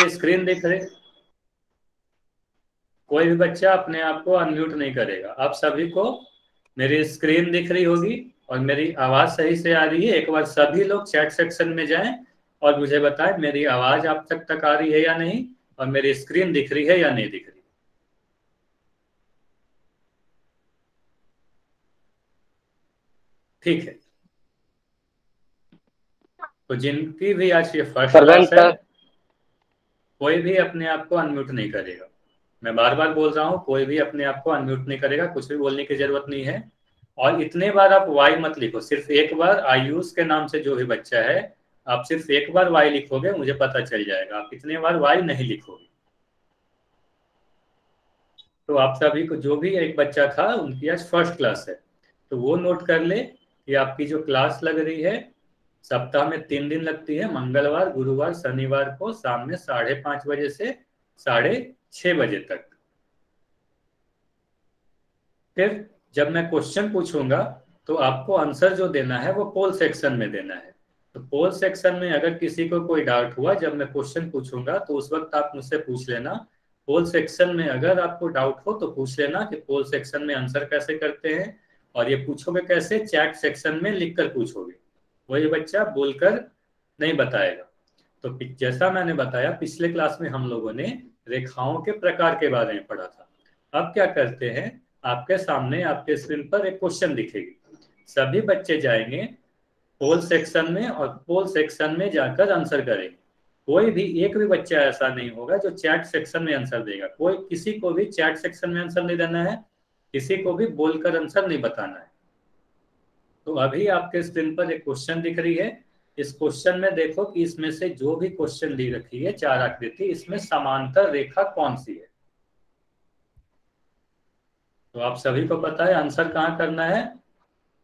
मेरी स्क्रीन दिख रही? कोई भी बच्चा अपने आप को अनम्यूट नहीं करेगा। आप सभी को मेरी स्क्रीन दिख रही होगी और मेरी आवाज सही से आ रही है। एक बार सभी लोग चैट सेक्शन में जाएं और मुझे बताएं मेरी आवाज आप तक आ रही है या नहीं, और मेरी स्क्रीन दिख रही है या नहीं दिख रही। ठीक है, तो जिनकी भी आज ये फर्स्ट क्लास प्रेजेंट है, सर। कोई भी अपने आप को अनम्यूट नहीं करेगा। मैं बार बार बोल रहा हूँ, कोई भी अपने आप को अनम्यूट नहीं करेगा, कुछ भी बोलने की जरूरत नहीं है। और इतने बार आप वाई मत लिखो, सिर्फ एक बार आयुष के नाम से जो भी बच्चा है, आप सिर्फ एक बार वाई लिखोगे, मुझे पता चल जाएगा। आप इतने बार वाई नहीं लिखोगे। तो आप सभी को, जो भी एक बच्चा था उनकी आज फर्स्ट क्लास है, तो वो नोट कर ले कि आपकी जो क्लास लग रही है, सप्ताह में 3 दिन लगती है, मंगलवार, गुरुवार, शनिवार को शाम में 5:30 बजे से 6:30 बजे तक। फिर जब मैं क्वेश्चन पूछूंगा तो आपको आंसर जो देना है वो पोल सेक्शन में देना है। तो पोल सेक्शन में अगर किसी को कोई डाउट हुआ, जब मैं क्वेश्चन पूछूंगा तो उस वक्त आप मुझसे पूछ लेना। पोल सेक्शन में अगर आपको डाउट हो तो पूछ लेना कि पोल सेक्शन में आंसर कैसे करते हैं। और ये पूछोगे कैसे? चैट सेक्शन में लिखकर पूछोगे, वही बच्चा बोलकर नहीं बताएगा। तो जैसा मैंने बताया, पिछले क्लास में हम लोगों ने रेखाओं के प्रकार के बारे में पढ़ा था। अब क्या करते हैं, आपके सामने आपके स्क्रीन पर एक क्वेश्चन दिखेगी, सभी बच्चे जाएंगे पोल सेक्शन में और पोल सेक्शन में जाकर आंसर करेंगे। कोई भी एक भी बच्चा ऐसा नहीं होगा जो चैट सेक्शन में आंसर देगा। कोई किसी को भी चैट सेक्शन में आंसर नहीं देना है, किसी को भी बोलकर आंसर नहीं बताना है। तो अभी आपके स्क्रीन पर एक क्वेश्चन दिख रही है। इस क्वेश्चन में देखो कि इसमें से जो भी क्वेश्चन दी रखी है, 4 आकृति, इसमें समांतर रेखा कौन सी है? तो आप सभी को पता है आंसर कहाँ करना है?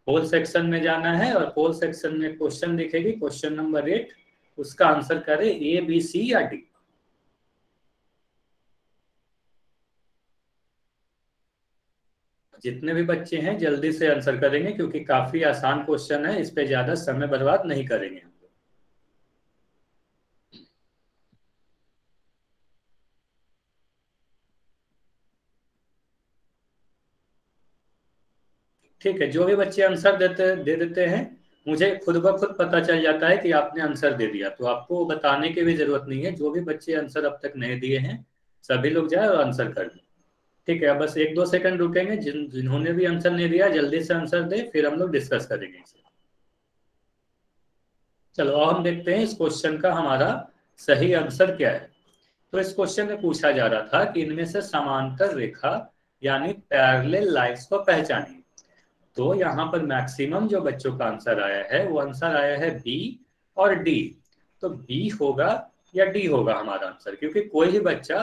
पोल सेक्शन में जाना है और पोल सेक्शन में क्वेश्चन दिखेगी, क्वेश्चन नंबर 8, उसका आंसर करे ए, बी, सी या डी। जितने भी बच्चे हैं जल्दी से आंसर करेंगे, क्योंकि काफी आसान क्वेश्चन है, इस पे ज्यादा समय बर्बाद नहीं करेंगे हम लोग। ठीक है, जो भी बच्चे आंसर दे देते हैं, मुझे खुद ब खुद पता चल जाता है कि आपने आंसर दे दिया, तो आपको बताने की भी जरूरत नहीं है। जो भी बच्चे आंसर अब तक नहीं दिए हैं, सभी लोग जाए और आंसर कर दें। ठीक है, अब बस 1-2 सेकंड रुकेंगे। जिन्होंने भी आंसर नहीं दिया जल्दी से आंसर दे, फिर हम लोग डिस्कस करेंगे इसे। चलो अब हम देखते हैं इस क्वेश्चन का हमारा सही आंसर क्या है। तो इस क्वेश्चन में पूछा जा रहा था कि इनमें से समांतर रेखा यानी पैरेलल लाइंस को पहचानिए। तो यहाँ पर मैक्सिमम जो बच्चों का आंसर आया है वो आंसर आया है बी और डी। तो बी होगा या डी होगा हमारा आंसर, क्योंकि कोई भी बच्चा,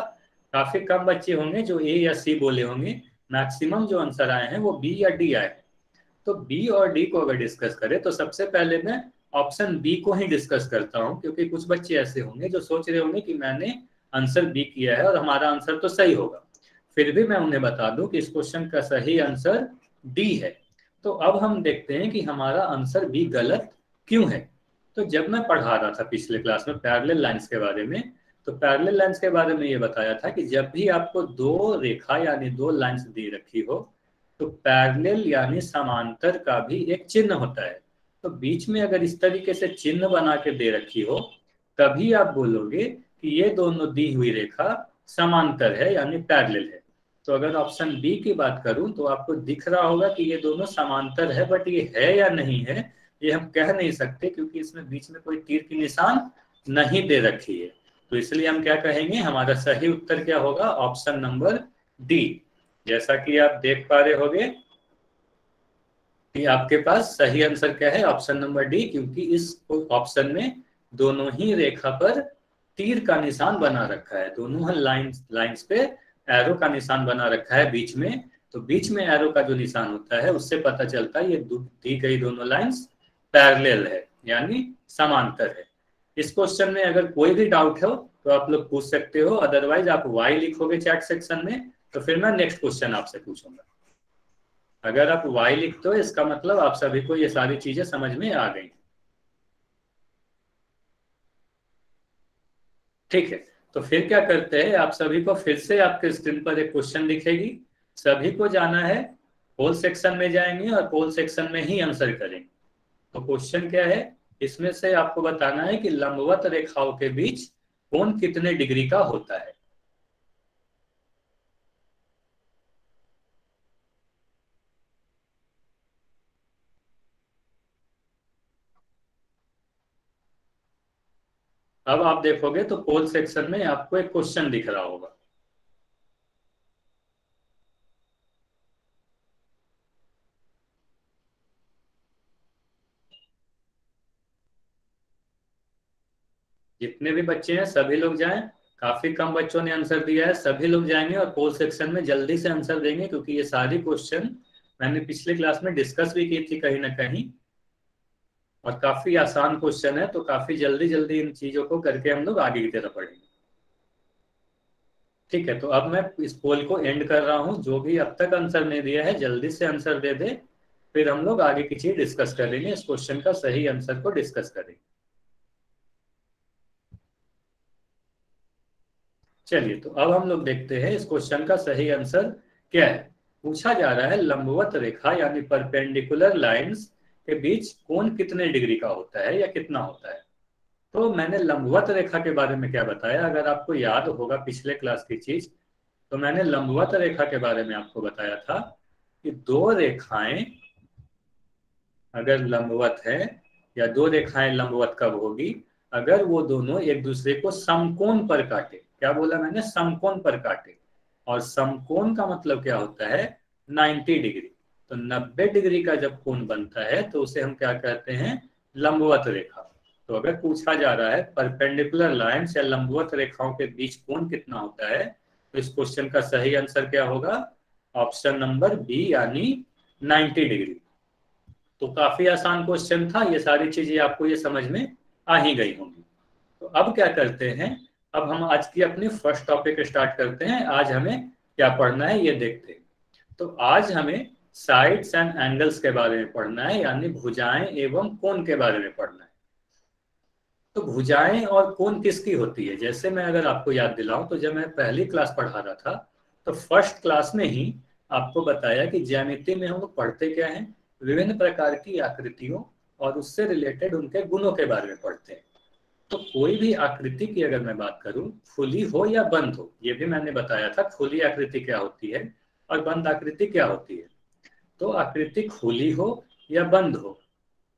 काफी कम बच्चे होंगे जो ए या सी बोले होंगे। मैक्सिमम जो आंसर आए हैं वो बी या डी आए हैं। तो बी और डी को अगर डिस्कस करें तो सबसे पहले मैं ऑप्शन बी को ही डिस्कस करता हूं, क्योंकि कुछ बच्चे ऐसे होंगे जो सोच रहे होंगे कि मैंने आंसर बी किया है और हमारा आंसर तो सही होगा। फिर भी मैं उन्हें बता दूं कि इस क्वेश्चन का सही आंसर डी है। तो अब हम देखते हैं कि हमारा आंसर बी गलत क्यों है। तो जब मैं पढ़ा रहा था पिछले क्लास में पैरेलल लाइंस के बारे में, तो पैरेलल लाइंस के बारे में ये बताया था कि जब भी आपको दो रेखा यानी दो लाइंस दी रखी हो, तो पैरेलल यानी समांतर का भी एक चिन्ह होता है। तो बीच में अगर इस तरीके से चिन्ह बना के दे रखी हो, तभी आप बोलोगे कि ये दोनों दी हुई रेखा समांतर है यानी पैरेलल है। तो अगर ऑप्शन बी की बात करूं तो आपको दिख रहा होगा कि ये दोनों समांतर है, बट ये है या नहीं है ये हम कह नहीं सकते, क्योंकि इसमें बीच में कोई तीर की निशान नहीं दे रखी है। तो इसलिए हम क्या कहेंगे, हमारा सही उत्तर क्या होगा? Option number D. जैसा कि आप देख पा रहे होंगे कि आपके पास सही आंसर क्या है, ऑप्शन नंबर डी, क्योंकि इस ऑप्शन में दोनों ही रेखा पर तीर का निशान बना रखा है, दोनों लाइंस पे एरो का निशान बना रखा है बीच में। तो बीच में एरो का जो निशान होता है उससे पता चलता है ये दी गई दोनों लाइंस पैरेलल है यानी समांतर है। इस क्वेश्चन में अगर कोई भी डाउट हो तो आप लोग पूछ सकते हो, अदरवाइज आप वाई लिखोगे चैट सेक्शन में, तो फिर मैं नेक्स्ट क्वेश्चन आपसे पूछूंगा। अगर आप वाई लिखते हो इसका मतलब आप सभी को ये सारी चीजें समझ में आ गई। ठीक है, तो फिर क्या करते हैं, आप सभी को फिर से आपके स्क्रीन पर एक क्वेश्चन दिखेगी, सभी को जाना है पोल सेक्शन में, जाएंगे और पोल सेक्शन में ही आंसर करेंगे। तो क्वेश्चन क्या है, इसमें से आपको बताना है कि लंबवत रेखाओं के बीच कोण कितने डिग्री का होता है। अब आप देखोगे तो पोल सेक्शन में आपको एक क्वेश्चन दिख रहा होगा। जितने भी बच्चे हैं सभी लोग जाएं, काफी कम बच्चों ने आंसर दिया है, सभी लोग जाएंगे और पोल सेक्शन में जल्दी से आंसर देंगे, क्योंकि ये सारी क्वेश्चन मैंने पिछले क्लास में डिस्कस भी की थी कहीं ना कहीं, और काफी आसान क्वेश्चन है, तो काफी जल्दी जल्दी इन चीजों को करके हम लोग आगे की तरफ बढ़ेंगे। ठीक है, तो अब मैं इस पोल को एंड कर रहा हूं, जो भी अब तक आंसर नहीं दिया है जल्दी से आंसर दे दे, फिर हम लोग आगे की चीज डिस्कस करेंगे, इस क्वेश्चन का सही आंसर को डिस्कस करेंगे। चलिए, तो अब हम लोग देखते हैं इस क्वेश्चन का सही आंसर क्या है। पूछा जा रहा है लंबवत रेखा यानी परपेंडिकुलर लाइंस के बीच कोण कितने डिग्री का होता है या कितना होता है। तो मैंने लंबवत रेखा के बारे में क्या बताया, अगर आपको याद होगा पिछले क्लास की चीज, तो मैंने लंबवत रेखा के बारे में आपको बताया था कि दो रेखाएं अगर लंबवत है, या दो रेखाएं लंबवत कब होगी, अगर वो दोनों एक दूसरे को समकोण पर काटे। क्या बोला मैंने, समकोण पर काटे। और समकोण का मतलब क्या होता है, 90 डिग्री। तो 90 डिग्री का जब कोण बनता है तो उसे हम क्या कहते हैं, लंबवत रेखा। तो अगर पूछा जा रहा है परपेंडिकुलर लाइंस या लंबवत रेखाओं के बीच कोण कितना होता है, तो इस क्वेश्चन का सही आंसर क्या होगा, ऑप्शन नंबर बी यानी 90 डिग्री। तो काफी आसान क्वेश्चन था, ये सारी चीजें आपको ये समझ में आ ही गई होंगी। तो अब क्या करते हैं, अब हम आज की अपनी फर्स्ट टॉपिक स्टार्ट करते हैं। आज हमें क्या पढ़ना है ये देखते हैं। तो आज हमें साइड्स एंड एंगल्स के बारे में पढ़ना है, यानी भुजाएं एवं कोण के बारे में पढ़ना है। तो भुजाएं और कोण किसकी होती है, जैसे मैं अगर आपको याद दिलाऊं, तो जब मैं पहली क्लास पढ़ा रहा था तो फर्स्ट क्लास में ही आपको बताया कि ज्यामिति में हम लोग पढ़ते क्या है, विभिन्न प्रकार की आकृतियों और उससे रिलेटेड उनके गुणों के बारे में पढ़ते हैं। तो कोई भी आकृति की अगर मैं बात करूं, खुली हो या बंद हो, ये भी मैंने बताया था, खुली आकृति क्या होती है और बंद आकृति क्या होती है। तो आकृति खुली हो या बंद हो,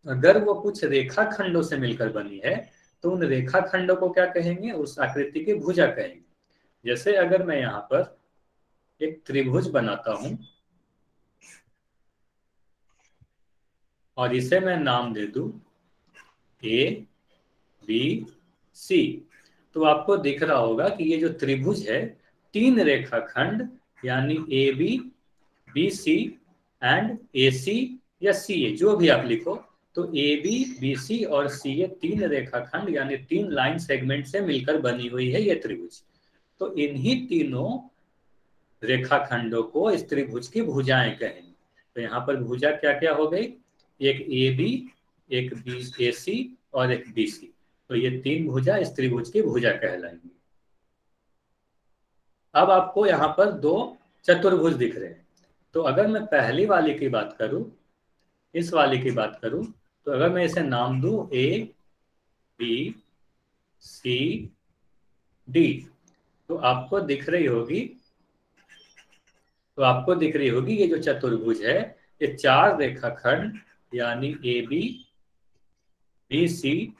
अगर वो कुछ रेखा खंडों से मिलकर बनी है तो उन रेखा खंडों को क्या कहेंगे, उस आकृति की भुजा कहेंगे। जैसे अगर मैं यहाँ पर एक त्रिभुज बनाता हूं और इसे मैं नाम दे दूं ए बी सी, तो आपको दिख रहा होगा कि ये जो त्रिभुज है, तीन रेखा खंड यानी ए बी सी एंड ए सी या सी ए, जो भी आप लिखो, तो ए बी सी और सी ए तीन रेखा खंड यानी तीन लाइन सेगमेंट से मिलकर बनी हुई है ये त्रिभुज। तो इन्हीं तीनों रेखा खंडों को इस त्रिभुज की भुजाएं कहेंगे। तो यहाँ पर भुजा क्या क्या हो गई, एक ए बी, एक बी ए सी और एक बी सी। तो ये तीन भुजा इस त्रिभुज की भुजा कहलाएंगी। अब आपको यहाँ पर दो चतुर्भुज दिख रहे हैं। तो अगर मैं पहली वाली की बात करूं, इस वाली की बात करूं, तो अगर मैं इसे नाम दूं ए बी सी डी, तो आपको दिख रही होगी, ये जो चतुर्भुज है, ये चार रेखाखंड यानी A B C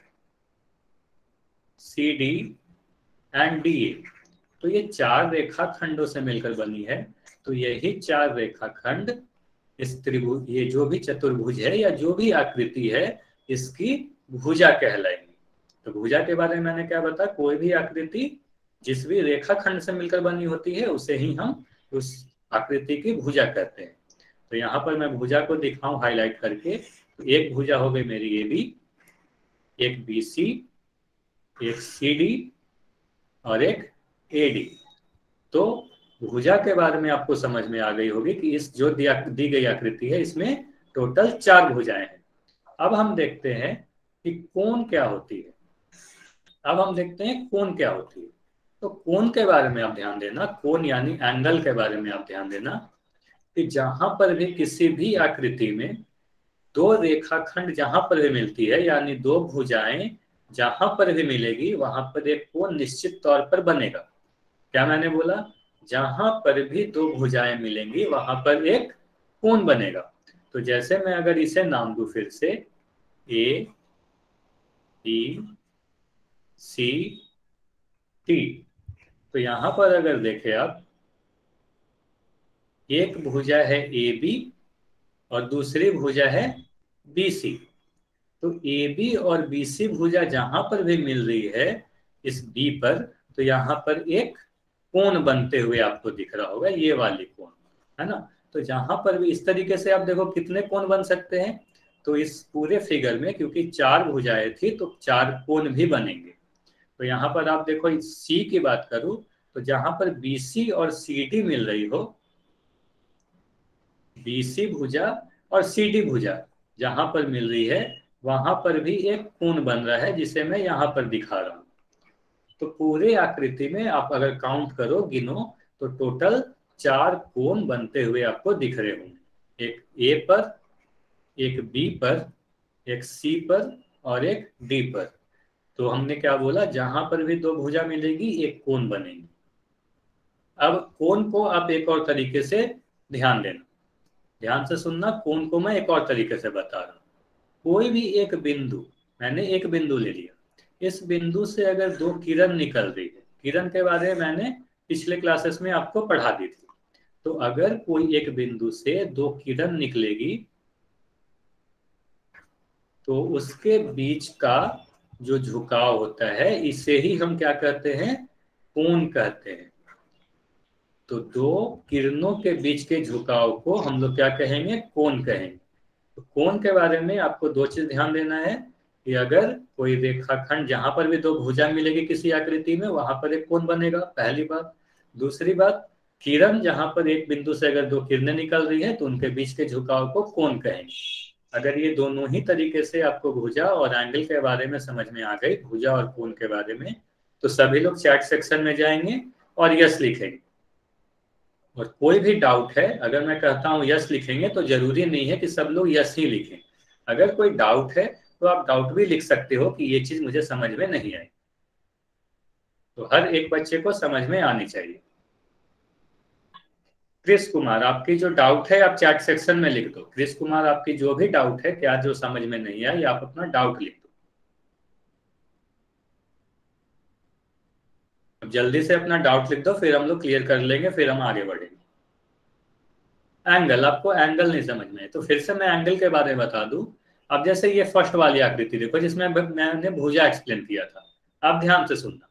C D and D A, तो ये चार रेखाखंडों से मिलकर बनी है। तो यही चार रेखाखंड इस त्रिभुज, ये जो भी चतुर्भुज है या जो भी आकृति है, इसकी भुजा कहलाएगी। तो भुजा के बारे में मैंने क्या बताया, कोई भी आकृति जिस भी रेखाखंड से मिलकर बनी होती है उसे ही हम उस आकृति की भुजा कहते हैं। तो यहाँ पर मैं भुजा को दिखाऊं हाईलाइट करके, तो एक भुजा हो गई मेरी ए बी, एक बी सी, एक सी डी और एक ए डी। तो भुजा के बारे में आपको समझ में आ गई होगी कि इस जो दी गई आकृति है इसमें टोटल चार भुजाएं हैं। अब हम देखते हैं कि कोण क्या होती है। अब हम देखते हैं कोण क्या होती है। तो कोण के बारे में आप ध्यान देना, कोण यानी एंगल के बारे में आप ध्यान देना कि जहां पर भी किसी भी आकृति में दो रेखाखंड जहां पर भी मिलती है, यानी दो भुजाएं जहां पर भी मिलेगी वहां पर एक कोण निश्चित तौर पर बनेगा। क्या मैंने बोला? जहां पर भी दो भुजाएं मिलेंगी वहां पर एक कोण बनेगा। तो जैसे मैं अगर इसे नाम दूं फिर से, ए बी सी टी, तो यहां पर अगर देखें आप, एक भुजा है ए बी और दूसरी भुजा है बी सी। तो ए बी और बी सी भुजा जहां पर भी मिल रही है इस बी पर, तो यहाँ पर एक कोण बनते हुए आपको दिख रहा होगा, ये वाली कोण, है ना। तो जहां पर भी इस तरीके से आप देखो कितने कोण बन सकते हैं। तो इस पूरे फिगर में क्योंकि चार भुजाएं थी तो चार कोण भी बनेंगे। तो यहाँ पर आप देखो सी की बात करूं तो जहां पर बी सी और सी डी मिल रही हो, बीसी भुजा और सीडी भुजा जहां पर मिल रही है वहां पर भी एक कोण बन रहा है जिसे मैं यहां पर दिखा रहा हूं। तो पूरे आकृति में आप अगर काउंट करो, गिनो, तो टोटल चार कोण बनते हुए आपको दिख रहे होंगे। एक ए पर, एक बी पर, एक सी पर और एक डी पर। तो हमने क्या बोला, जहां पर भी दो भुजा मिलेगी एक कोण बनेगी। अब कोण को आप एक और तरीके से ध्यान देना, ध्यान से सुनना, कोण को मैं एक और तरीके से बता रहा हूं। कोई भी एक बिंदु, मैंने एक बिंदु ले लिया, इस बिंदु से अगर दो किरण निकल रही है, किरण के बारे में मैंने पिछले क्लासेस में आपको पढ़ा दी थी। तो अगर कोई एक बिंदु से दो किरण निकलेगी तो उसके बीच का जो झुकाव होता है इसे ही हम क्या कहते हैं, कोण कहते हैं। तो दो किरणों के बीच के झुकाव को हम लोग क्या कहेंगे, कोण कहेंगे। तो कोण के बारे में आपको दो चीज ध्यान देना है कि अगर कोई रेखाखंड जहां पर भी दो भुजा मिलेगी किसी आकृति में वहां पर एक कोण बनेगा, पहली बात। दूसरी बात, किरण जहां पर एक बिंदु से अगर दो किरणें निकल रही है तो उनके बीच के झुकाव को कोण कहेंगे। अगर ये दोनों ही तरीके से आपको भुजा और एंगल के बारे में समझ में आ गई, भुजा और कोण के बारे में, तो सभी लोग चैट सेक्शन में जाएंगे और यस लिखेंगे। और कोई भी डाउट है, अगर मैं कहता हूं यस लिखेंगे तो जरूरी नहीं है कि सब लोग यस ही लिखें। अगर कोई डाउट है तो आप डाउट भी लिख सकते हो कि ये चीज मुझे समझ में नहीं आई। तो हर एक बच्चे को समझ में आनी चाहिए। क्रिस कुमार, आपकी जो डाउट है आप चैट सेक्शन में लिख दो। क्रिस कुमार, आपकी जो भी डाउट है, क्या जो समझ में नहीं आई, आप अपना डाउट लिख दो। अब जल्दी से अपना डाउट लिख दो, फिर हम लोग क्लियर कर लेंगे, फिर हम आगे बढ़ेंगे। एंगल, आपको एंगल नहीं समझ में है तो फिर से मैं एंगल के बारे में बता दूं। अब जैसे ये फर्स्ट वाली आकृति देखो जिसमें मैंने भुजा एक्सप्लेन किया था, आप ध्यान से सुनना।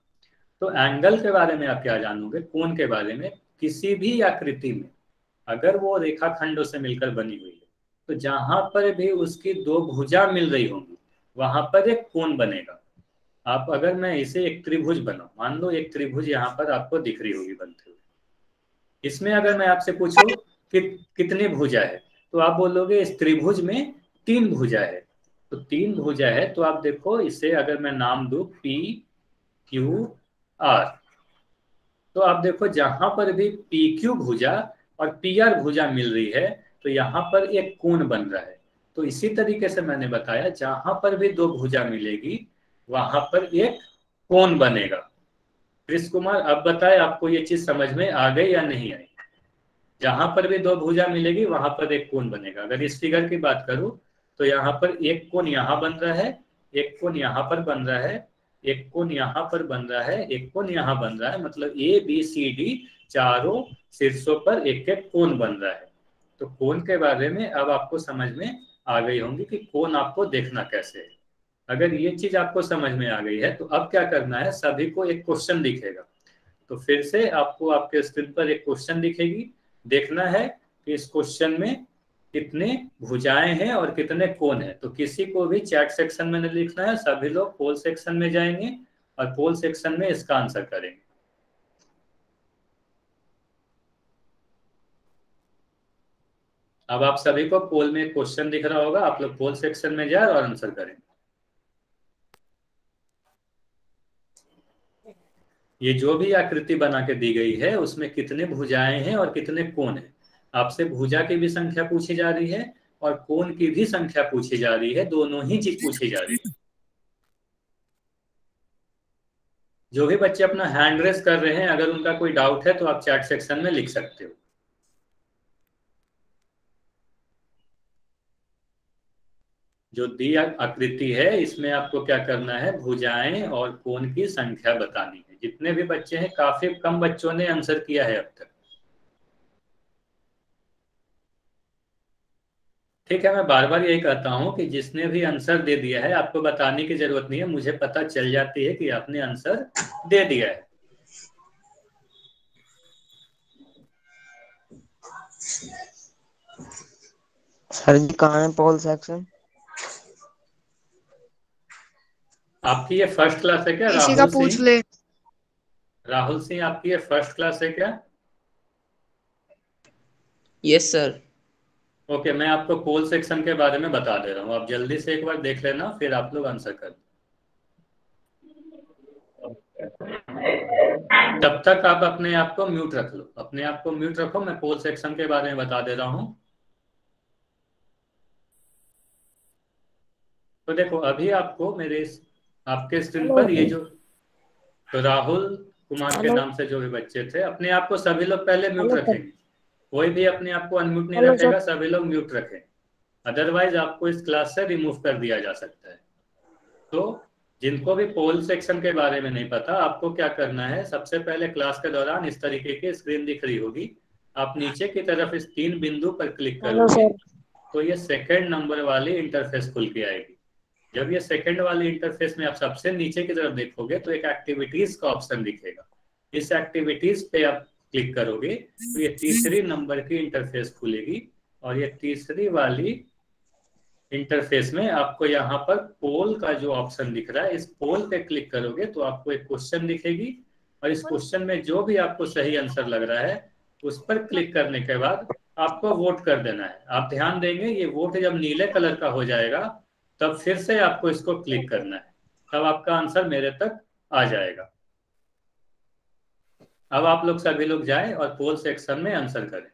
तो एंगल के बारे में आप क्या जानोगे, कोण के बारे में। किसी भी आकृति में अगर वो रेखाखंडों से मिलकर बनी हुई है तो जहां पर भी उसकी दो भुजा मिल रही होंगी वहां पर एक कोण बनेगा। आप अगर मैं इसे एक त्रिभुज बनाऊं, मान लो एक त्रिभुज यहाँ पर आपको दिख रही होगी बनते हुए, इसमें अगर मैं आपसे पूछूं कि कितनी भुजा है, तो आप बोलोगे इस त्रिभुज में तीन भुजा है। तो तीन भुजा है तो आप देखो इसे अगर मैं नाम दूं पी क्यू आर, तो आप देखो जहां पर भी पी क्यू भुजा और पी आर भुजा मिल रही है तो यहाँ पर एक कोण बन रहा है। तो इसी तरीके से मैंने बताया जहां पर भी दो भुजा मिलेगी वहां पर एक कोण बनेगा। कृष्ण कुमार, अब बताए आपको ये चीज समझ में आ गई या नहीं आई? जहां पर भी दो भुजा मिलेगी वहां पर एक कोण बनेगा। अगर इस फिगर की बात करूं तो यहाँ पर एक कोण यहाँ बन रहा है, एक कोण यहाँ पर बन रहा है, एक कोण यहाँ पर बन रहा है, एक कोण यहाँ बन रहा है, मतलब ए बी सी डी चारों शीर्षों पर एक एक कोण बन रहा है। तो कोण के बारे में अब आपको समझ में आ गई होंगी कि कोण आपको देखना कैसे है। अगर ये चीज आपको समझ में आ गई है तो अब क्या करना है, सभी को एक क्वेश्चन दिखेगा। तो फिर से आपको आपके स्क्रीन पर एक क्वेश्चन दिखेगी, देखना है कि इस क्वेश्चन में कितने भुजाएं हैं और कितने कोण हैं। तो किसी को भी चैट सेक्शन में नहीं लिखना है, सभी लोग पोल सेक्शन में जाएंगे और पोल सेक्शन में इसका आंसर करेंगे। अब आप सभी को पोल में क्वेश्चन दिख रहा होगा, आप लोग पोल सेक्शन में जाए और आंसर करें। ये जो भी आकृति बना के दी गई है उसमें कितने भुजाएं हैं और कितने कोण हैं। आपसे भुजा की भी संख्या पूछी जा रही है और कोण की भी संख्या पूछी जा रही है, दोनों ही चीज पूछी जा रही है। जो भी बच्चे अपना हैंड रेस कर रहे हैं, अगर उनका कोई डाउट है तो आप चैट सेक्शन में लिख सकते हो। जो दी आकृति है इसमें आपको क्या करना है, भुजाएं और कोण की संख्या बतानी है। जितने भी बच्चे हैं, काफी कम बच्चों ने आंसर किया है अब तक। ठीक है, मैं बार बार यही कहता हूं कि जिसने भी आंसर दे दिया है आपको बताने की जरूरत नहीं है, मुझे पता चल जाती है कि आपने आंसर दे दिया है। सर जी कहाँ है पोल सेक्शन? आपकी ये फर्स्ट क्लास है क्या किसी का राहुल पूछ सिंह? ले। राहुल सिंह, आपकी ये फर्स्ट क्लास है क्या? Yes sir. ओके, मैं आपको पोल सेक्शन के बारे में बता दे रहा हूँ, आप जल्दी से एक बार देख लेना, फिर आप लोग आंसर कर। तब तक आप अपने आप को म्यूट रख लो, अपने आप को म्यूट रखो, मैं पोल सेक्शन के बारे में बता दे रहा हूँ। तो देखो, अभी आपको आपके स्क्रीन पर ये जो, तो राहुल कुमार के नाम से जो भी बच्चे थे, अपने आप को सभी लोग पहले म्यूट रखेंगे। कोई भी अपने आप को अनम्यूट नहीं रखेगा, सभी लोग म्यूट रखें, अदरवाइज आपको इस क्लास से रिमूव कर दिया जा सकता है। तो जिनको भी पोल सेक्शन के बारे में नहीं पता, आपको क्या करना है, सबसे पहले क्लास के दौरान इस तरीके की स्क्रीन दिख रही होगी, आप नीचे की तरफ इस 3 बिंदु पर क्लिक करोगे तो ये सेकंड नंबर वाली इंटरफेस खुल के आएगी। जब ये सेकंड वाली इंटरफेस में आप सबसे नीचे की तरफ देखोगे तो एक एक्टिविटीज का ऑप्शन दिखेगा। इस एक्टिविटीज पे आप क्लिक करोगे तो ये तीसरी नंबर की इंटरफेस खुलेगी, और ये तीसरी वाली इंटरफेस में आपको यहाँ पर पोल का जो ऑप्शन दिख रहा है, इस पोल पे क्लिक करोगे तो आपको एक क्वेश्चन दिखेगी, और इस क्वेश्चन में जो भी आपको सही आंसर लग रहा है उस पर क्लिक करने के बाद आपको वोट कर देना है। आप ध्यान देंगे, ये वोट जब नीले कलर का हो जाएगा तब फिर से आपको इसको क्लिक करना है, तब आपका आंसर मेरे तक आ जाएगा। अब आप लोग सभी लोग जाएं और पोल सेक्शन में आंसर करें।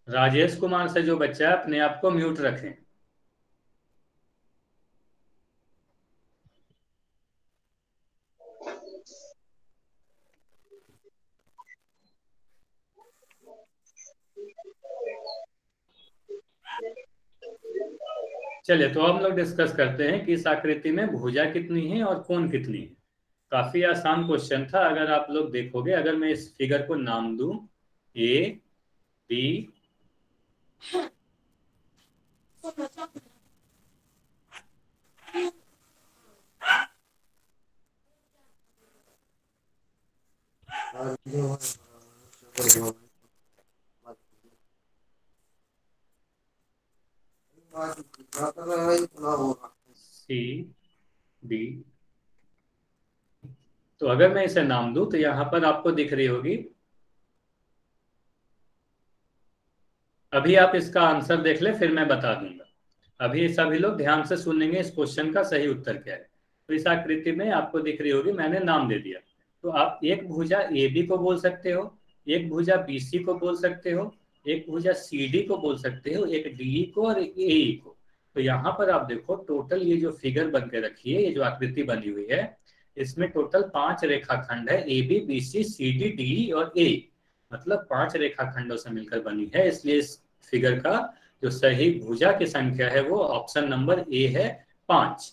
राजेश कुमार से जो बच्चा है, अपने आप को म्यूट रखें। चलिए, तो हम लोग डिस्कस करते हैं कि इस आकृति में भुजा कितनी है और कोण कितनी है। काफी आसान क्वेश्चन था, अगर आप लोग देखोगे, अगर मैं इस फिगर को नाम दूं ए बी सी डी, तो अगर मैं इसे नाम दूं तो यहां पर आपको दिख रही होगी। अभी आप इसका आंसर देख ले, फिर मैं बता दूंगा। अभी सभी लोग ध्यान से सुनेंगे इस क्वेश्चन का सही उत्तर क्या है। तो इस आकृति में आपको दिख रही होगी, मैंने नाम दे दिया। तो आप एक भुजा ए बी को बोल सकते हो, एक भुजा बी सी को बोल सकते हो, एक भुजा सी डी को बोल सकते हो, एक डी को और एक ए को। तो यहाँ पर आप देखो, टोटल ये जो फिगर बन के रखी है, ये जो आकृति बनी हुई है, इसमें टोटल 5 रेखाखंड है, A B B C C D D और ए, मतलब 5 रेखाखंडों से मिलकर बनी है। इसलिए इस फिगर का जो सही भुजा की संख्या है वो ऑप्शन नंबर ए है, 5।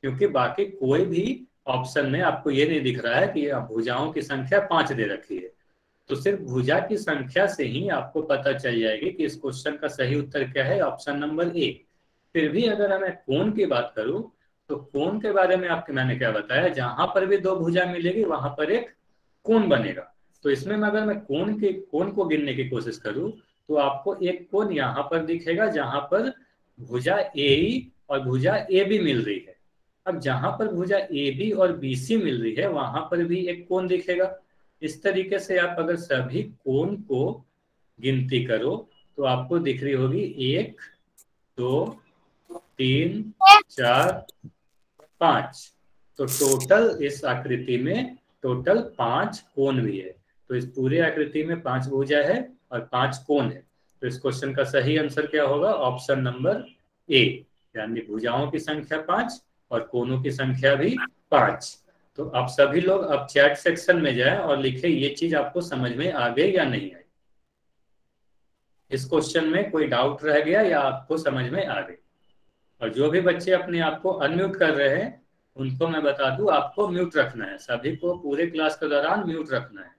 क्योंकि बाकी कोई भी ऑप्शन में आपको ये नहीं दिख रहा है कि भुजाओं की संख्या 5 दे रखी है। तो सिर्फ भुजा की संख्या से ही आपको पता चल जाएगी कि इस क्वेश्चन का सही उत्तर क्या है, ऑप्शन नंबर ए। फिर भी अगर मैं कोण की बात करूं तो कोण के बारे में आपको मैंने क्या बताया, जहां पर भी 2 भुजा मिलेगी वहां पर एक कोण बनेगा। तो इसमें अगर मैं कोण को गिनने की कोशिश करूं तो आपको एक कोण यहाँ पर दिखेगा जहां पर भुजा ए और भुजा ए भी मिल रही है। अब जहां पर भुजा ए बी और बी सी मिल रही है वहां पर भी एक कोण दिखेगा। इस तरीके से आप अगर सभी कोण को गिनती करो तो आपको दिख रही होगी 1 2 3 4 5। तो टोटल इस आकृति में टोटल 5 कोण भी है। तो इस पूरे आकृति में 5 भुजा है और 5 कोण है। तो इस क्वेश्चन का सही आंसर क्या होगा? ऑप्शन नंबर ए, यानी भुजाओं की संख्या 5 और कोणों की संख्या भी 5। तो आप सभी लोग अब चैट सेक्शन में जाएं और लिखें ये चीज आपको समझ में आ गई या नहीं आई। इस क्वेश्चन में कोई डाउट रह गया या आपको समझ में आ गई? और जो भी बच्चे अपने आप को अनम्यूट कर रहे हैं उनको मैं बता दूं आपको म्यूट रखना है, सभी को पूरे क्लास के दौरान म्यूट रखना है।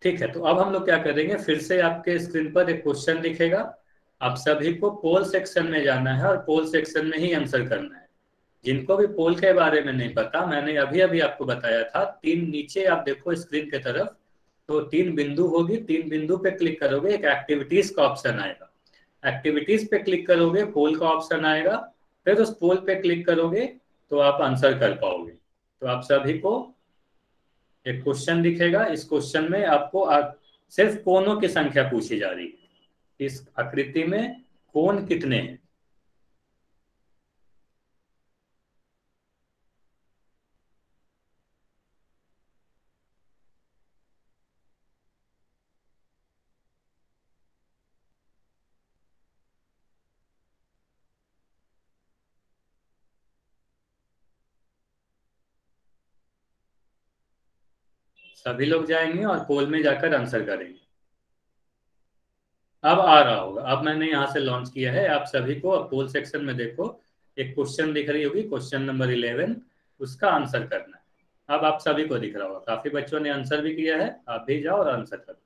ठीक है, तो अब हम लोग क्या करेंगे, फिर से आपके स्क्रीन पर एक क्वेश्चन दिखेगा। आप सभी को पोल सेक्शन में जाना है और पोल सेक्शन में ही आंसर करना है। जिनको भी पोल के बारे में नहीं पता, मैंने अभी अभी आपको बताया था, 3 नीचे आप देखो स्क्रीन के तरफ, तो 3 बिंदु होगी, 3 बिंदु पे क्लिक करोगे एक एक्टिविटीज का ऑप्शन आएगा। एक्टिविटीज पे क्लिक करोगे पोल का ऑप्शन आएगा, फिर उस पोल पे क्लिक करोगे तो आप आंसर कर पाओगे। तो आप सभी को एक क्वेश्चन दिखेगा, इस क्वेश्चन में आपको सिर्फ कोणों की संख्या पूछी जा रही है। इस आकृति में कोण कितने हैं? सभी लोग जाएंगे और पोल में जाकर आंसर करेंगे। अब आ रहा होगा, अब मैंने यहाँ से लॉन्च किया है, आप सभी को अब पोल सेक्शन में देखो एक क्वेश्चन दिख रही होगी, क्वेश्चन नंबर 11, उसका आंसर करना है। अब आप सभी को दिख रहा होगा, काफी बच्चों ने आंसर भी किया है, आप भी जाओ और आंसर करो।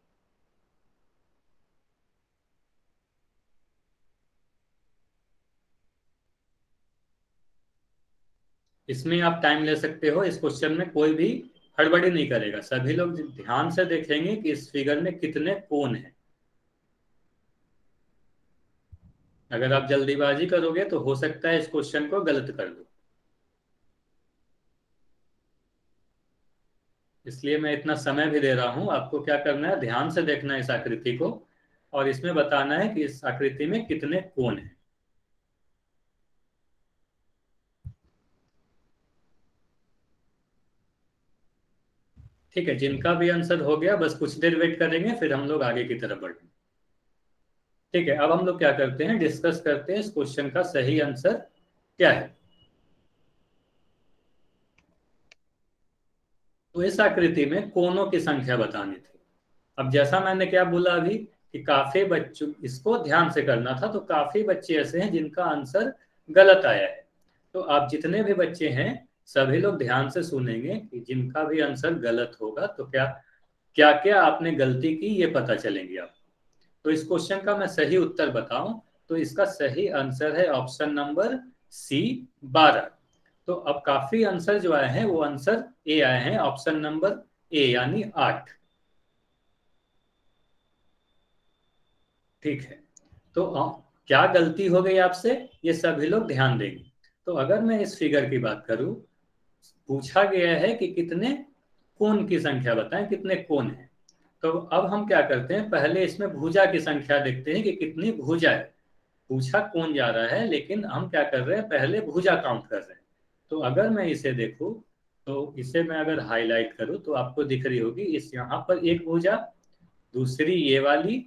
इसमें आप टाइम ले सकते हो, इस क्वेश्चन में कोई भी हड़बड़ी नहीं करेगा, सभी लोग ध्यान से देखेंगे कि इस फिगर में कितने कोण हैं। अगर आप जल्दीबाजी करोगे तो हो सकता है इस क्वेश्चन को गलत कर दो, इसलिए मैं इतना समय भी दे रहा हूं। आपको क्या करना है, ध्यान से देखना है इस आकृति को और इसमें बताना है कि इस आकृति में कितने कोण हैं। ठीक है, जिनका भी आंसर हो गया बस कुछ देर वेट करेंगे, फिर हम लोग आगे की तरफ बढ़ेंगे। ठीक है, अब हम लोग क्या करते हैं, डिस्कस करते हैं इस क्वेश्चन का सही आंसर क्या है। तो इस आकृति में कोणों की संख्या बतानी थी। अब जैसा मैंने क्या बोला अभी कि काफी बच्चों, इसको ध्यान से करना था, तो काफी बच्चे ऐसे हैं जिनका आंसर गलत आया है। तो आप जितने भी बच्चे हैं सभी लोग ध्यान से सुनेंगे कि जिनका भी आंसर गलत होगा तो क्या क्या क्या आपने गलती की ये पता चलेंगे आप। तो इस क्वेश्चन का मैं सही उत्तर बताऊं तो इसका सही आंसर है ऑप्शन नंबर सी, 12। तो अब काफी आंसर जो आए हैं वो आंसर ए आए हैं, ऑप्शन नंबर ए यानी 8। ठीक है, तो क्या गलती हो गई आपसे ये सभी लोग ध्यान देंगे। तो अगर मैं इस फिगर की बात करूं, पूछा गया है कि कितने कोण की संख्या बताएं, कितने कोण हैं। तो अब हम क्या करते हैं, पहले इसमें भुजा की संख्या देखते हैं कि कितनी भुजा है। पूछा कोण जा रहा है लेकिन हम क्या कर रहे हैं, पहले भुजा काउंट कर रहे हैं। तो अगर मैं इसे देखूं तो इसे मैं अगर हाईलाइट करूं तो आपको दिख रही होगी, इस यहाँ पर एक भुजा, दूसरी ये वाली,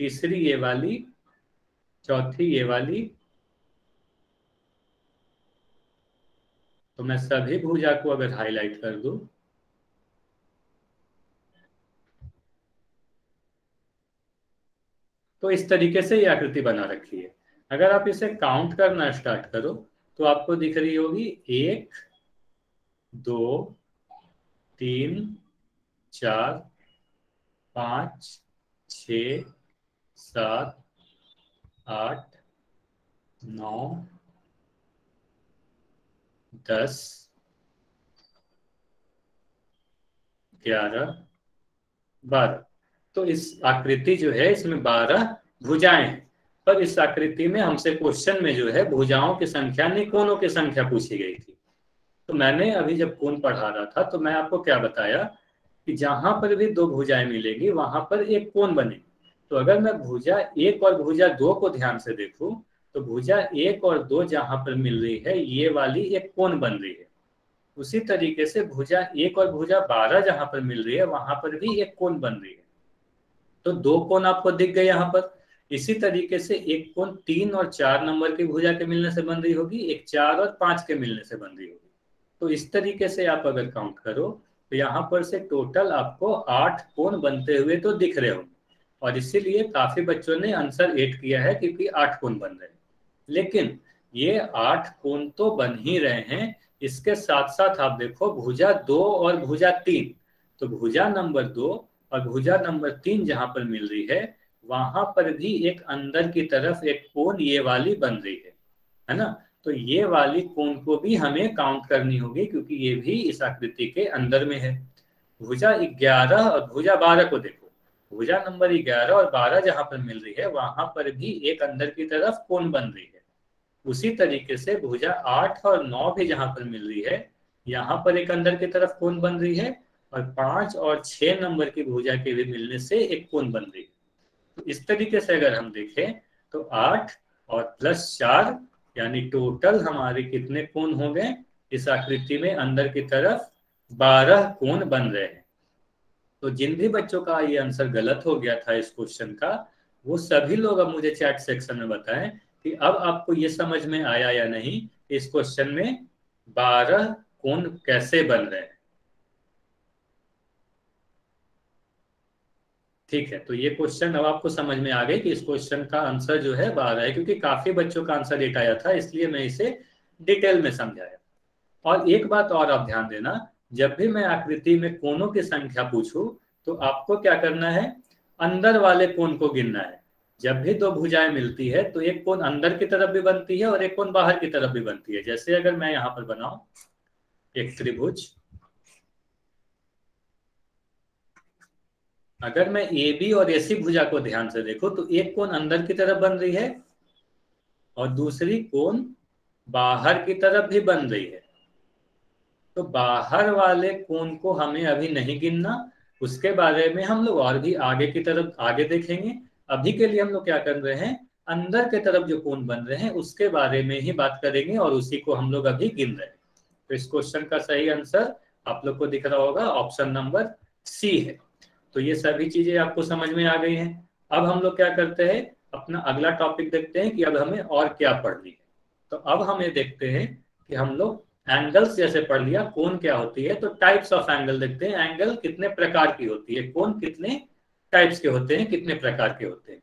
तीसरी ये वाली, चौथी ये वाली। तो मैं सभी भुजा को अगर हाईलाइट कर दूं तो इस तरीके से ये आकृति बना रखी है। अगर आप इसे काउंट करना स्टार्ट करो तो आपको दिख रही होगी 1 2 3 4 5 6 7 8 9 10 11 12। तो इस आकृति जो है इसमें 12 भुजाएं हैं। पर इस आकृति में हमसे क्वेश्चन में जो है भुजाओं की संख्या नहीं कोणों की संख्या पूछी गई थी। तो मैंने अभी जब कोण पढ़ा रहा था तो मैं आपको क्या बताया कि जहां पर भी दो भुजाएं मिलेगी वहां पर एक कोण बनेगी। तो अगर मैं भुजा 1 और भुजा 2 को ध्यान से देखूं तो भुजा 1 और 2 जहां पर मिल रही है ये वाली एक कोण बन रही है। उसी तरीके से भुजा 1 और भुजा 12 जहां पर मिल रही है वहां पर भी एक कोण बन रही है। तो दो कोण आपको दिख गए यहाँ पर। इसी तरीके से एक कोण 3 और 4 नंबर की भुजा के मिलने से बन रही होगी, एक 4 और 5 के मिलने से बन रही होगी। तो इस तरीके से आप अगर काउंट करो तो यहाँ पर से टोटल आपको 8 कोण बनते हुए तो दिख रहे होंगे। और इसीलिए काफी बच्चों ने आंसर 8 किया है क्योंकि 8 कोण बन रहे हैं। लेकिन ये 8 कोण तो बन ही रहे हैं, इसके साथ साथ आप देखो भुजा 2 और भुजा 3, तो भुजा नंबर 2 और भुजा नंबर 3 जहां पर मिल रही है वहां पर भी एक अंदर की तरफ एक कोण ये वाली बन रही है ना। तो ये वाली कोण को भी हमें काउंट करनी होगी क्योंकि ये भी इस आकृति के अंदर में है। भुजा 11 और भुजा 12 को देखो, भुजा नंबर 11 और 12 जहां पर मिल रही है वहां पर भी एक अंदर की तरफ कोण बन रही है। उसी तरीके से भुजा 8 और 9 भी जहां पर मिल रही है यहाँ पर एक अंदर की तरफ कोण बन रही है और 5 और 6 नंबर की भुजा के भी मिलने से एक कोण बन रही है। तो इस तरीके से अगर हम देखें तो 8 और +4 यानी टोटल हमारे कितने कोण हो गए इस आकृति में अंदर की तरफ 12 कोण बन रहे हैं। तो जिन भी बच्चों का ये आंसर गलत हो गया था इस क्वेश्चन का वो सभी लोग अब मुझे चैट सेक्शन में बताएं कि अब आपको ये समझ में आया या नहीं इस क्वेश्चन में 12 कोण कैसे बन रहे हैं। ठीक है, तो ये क्वेश्चन अब आपको समझ में आ गई कि इस क्वेश्चन का आंसर जो है 12 है, क्योंकि काफी बच्चों का आंसर 8 आया था इसलिए मैं इसे डिटेल में समझाया। और एक बात और आप ध्यान देना, जब भी मैं आकृति में कोणों की संख्या पूछूं तो आपको क्या करना है, अंदर वाले कोण को गिनना है। जब भी दो भुजाएं मिलती है तो एक कोण अंदर की तरफ भी बनती है और एक कोण बाहर की तरफ भी बनती है। जैसे अगर मैं यहाँ पर बनाऊं एक त्रिभुज, अगर मैं ए बी और एसी भुजा को ध्यान से देखो तो एक कोण अंदर की तरफ बन रही है और दूसरी कोण बाहर की तरफ भी बन रही है। तो बाहर वाले कोण को हमें अभी नहीं गिनना, उसके बारे में हम लोग और भी आगे की तरफ आगे देखेंगे। अभी के लिए हम लोग क्या कर रहे हैं, अंदर के तरफ जो कोण बन रहे हैं उसके बारे में ही बात करेंगे और उसी को हम लोग अभी गिन रहे हैं। तो इस क्वेश्चन का सही आंसर आप लोग को दिख रहा होगा, ऑप्शन नंबर सी है। तो ये सभी चीजें आपको समझ में आ गई हैं। अब हम लोग क्या करते हैं, अपना अगला टॉपिक देखते हैं कि अब हमें और क्या पढ़नी है। तो अब हमें देखते हैं कि हम लोग एंगल्स जैसे पढ़ लिया, कोण क्या होती है, तो टाइप्स ऑफ एंगल देखते हैं। एंगल कितने प्रकार की होती है, कोण कितने टाइप्स के होते हैं, कितने प्रकार के होते हैं।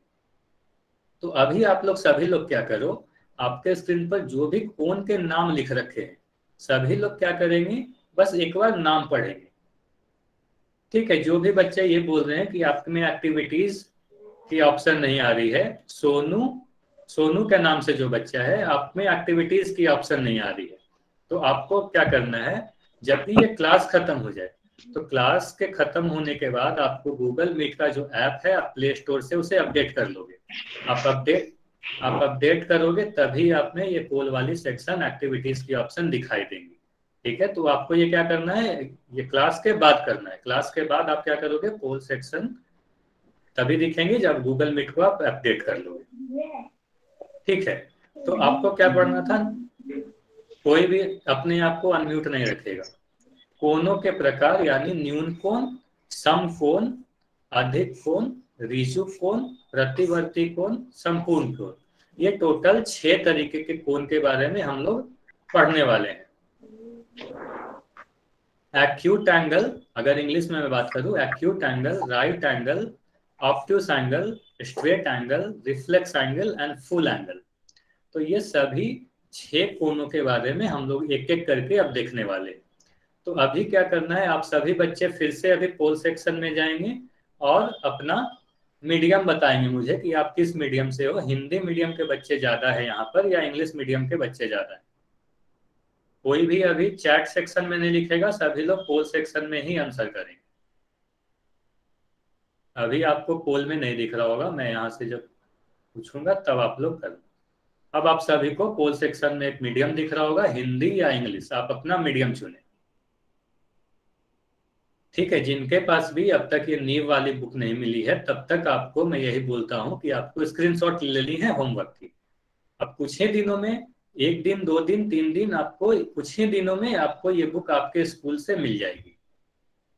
तो अभी आप लोग सभी लोग क्या करो, आपके स्क्रीन पर जो भी कोण के नाम लिख रखे हैं सभी लोग क्या करेंगे, बस एक बार नाम पढ़ेंगे। ठीक है, जो भी बच्चे ये बोल रहे हैं कि आप में एक्टिविटीज की ऑप्शन नहीं आ रही है, सोनू के नाम से जो बच्चा है आप में एक्टिविटीज की ऑप्शन नहीं आ रही है, तो आपको क्या करना है, जब भी ये क्लास खत्म हो जाए तो क्लास के खत्म होने के बाद आपको गूगल मीट का जो ऐप है आप प्ले स्टोर से उसे अपडेट कर लोगे। आप अपडेट करोगे तभी आप में ये पोल वाली सेक्शन एक्टिविटीज की ऑप्शन दिखाई देंगी। ठीक है, तो आपको ये क्या करना है, ये क्लास के बाद करना है। क्लास के बाद आप क्या करोगे, पोल सेक्शन तभी दिखेंगे जब गूगल मीट को आप अपडेट कर लोगे। ठीक है, तो आपको क्या पढ़ना था, कोई भी अपने आप को अनम्यूट नहीं रखेगा। कोणों के प्रकार यानी न्यून कोण, समकोण, अधिक कोण, ऋजु कोण, प्रतिवर्ती कोण, संपूर्ण कोण, ये टोटल 6 तरीके के कोण के बारे में हम लोग पढ़ने वाले हैं। एक्यूट एंगल, अगर इंग्लिश में मैं बात करूं, acute angle, right angle, obtuse angle, straight angle, reflex angle and full angle. तो ये सभी 6 कोणों के बारे में हम लोग एक एक करके अब देखने वाले। तो अभी क्या करना है, आप सभी बच्चे फिर से अभी पोल सेक्शन में जाएंगे और अपना मीडियम बताएंगे मुझे कि आप किस मीडियम से हो। हिंदी मीडियम के बच्चे ज्यादा है यहाँ पर या इंग्लिश मीडियम के बच्चे ज्यादा है। कोई भी अभी चैट सेक्शन में नहीं लिखेगा, सभी लोग पोल सेक्शन में ही आंसर करेंगे। अभी आपको पोल में नहीं दिख रहा होगा, मैं यहाँ से जब पूछूंगा तब आप लोग करो। अब आप सभी को पोल सेक्शन में एक मीडियम दिख रहा होगा, हिंदी या इंग्लिश, आप अपना मीडियम चुने। ठीक है, जिनके पास भी अब तक ये नीव वाली बुक नहीं मिली है, तब तक आपको मैं यही बोलता हूं कि आपको स्क्रीनशॉट ले लेनी है होमवर्क की। अब कुछ ही दिनों में, 1 दिन 2 दिन 3 दिन, आपको कुछ ही दिनों में आपको ये बुक आपके स्कूल से मिल जाएगी।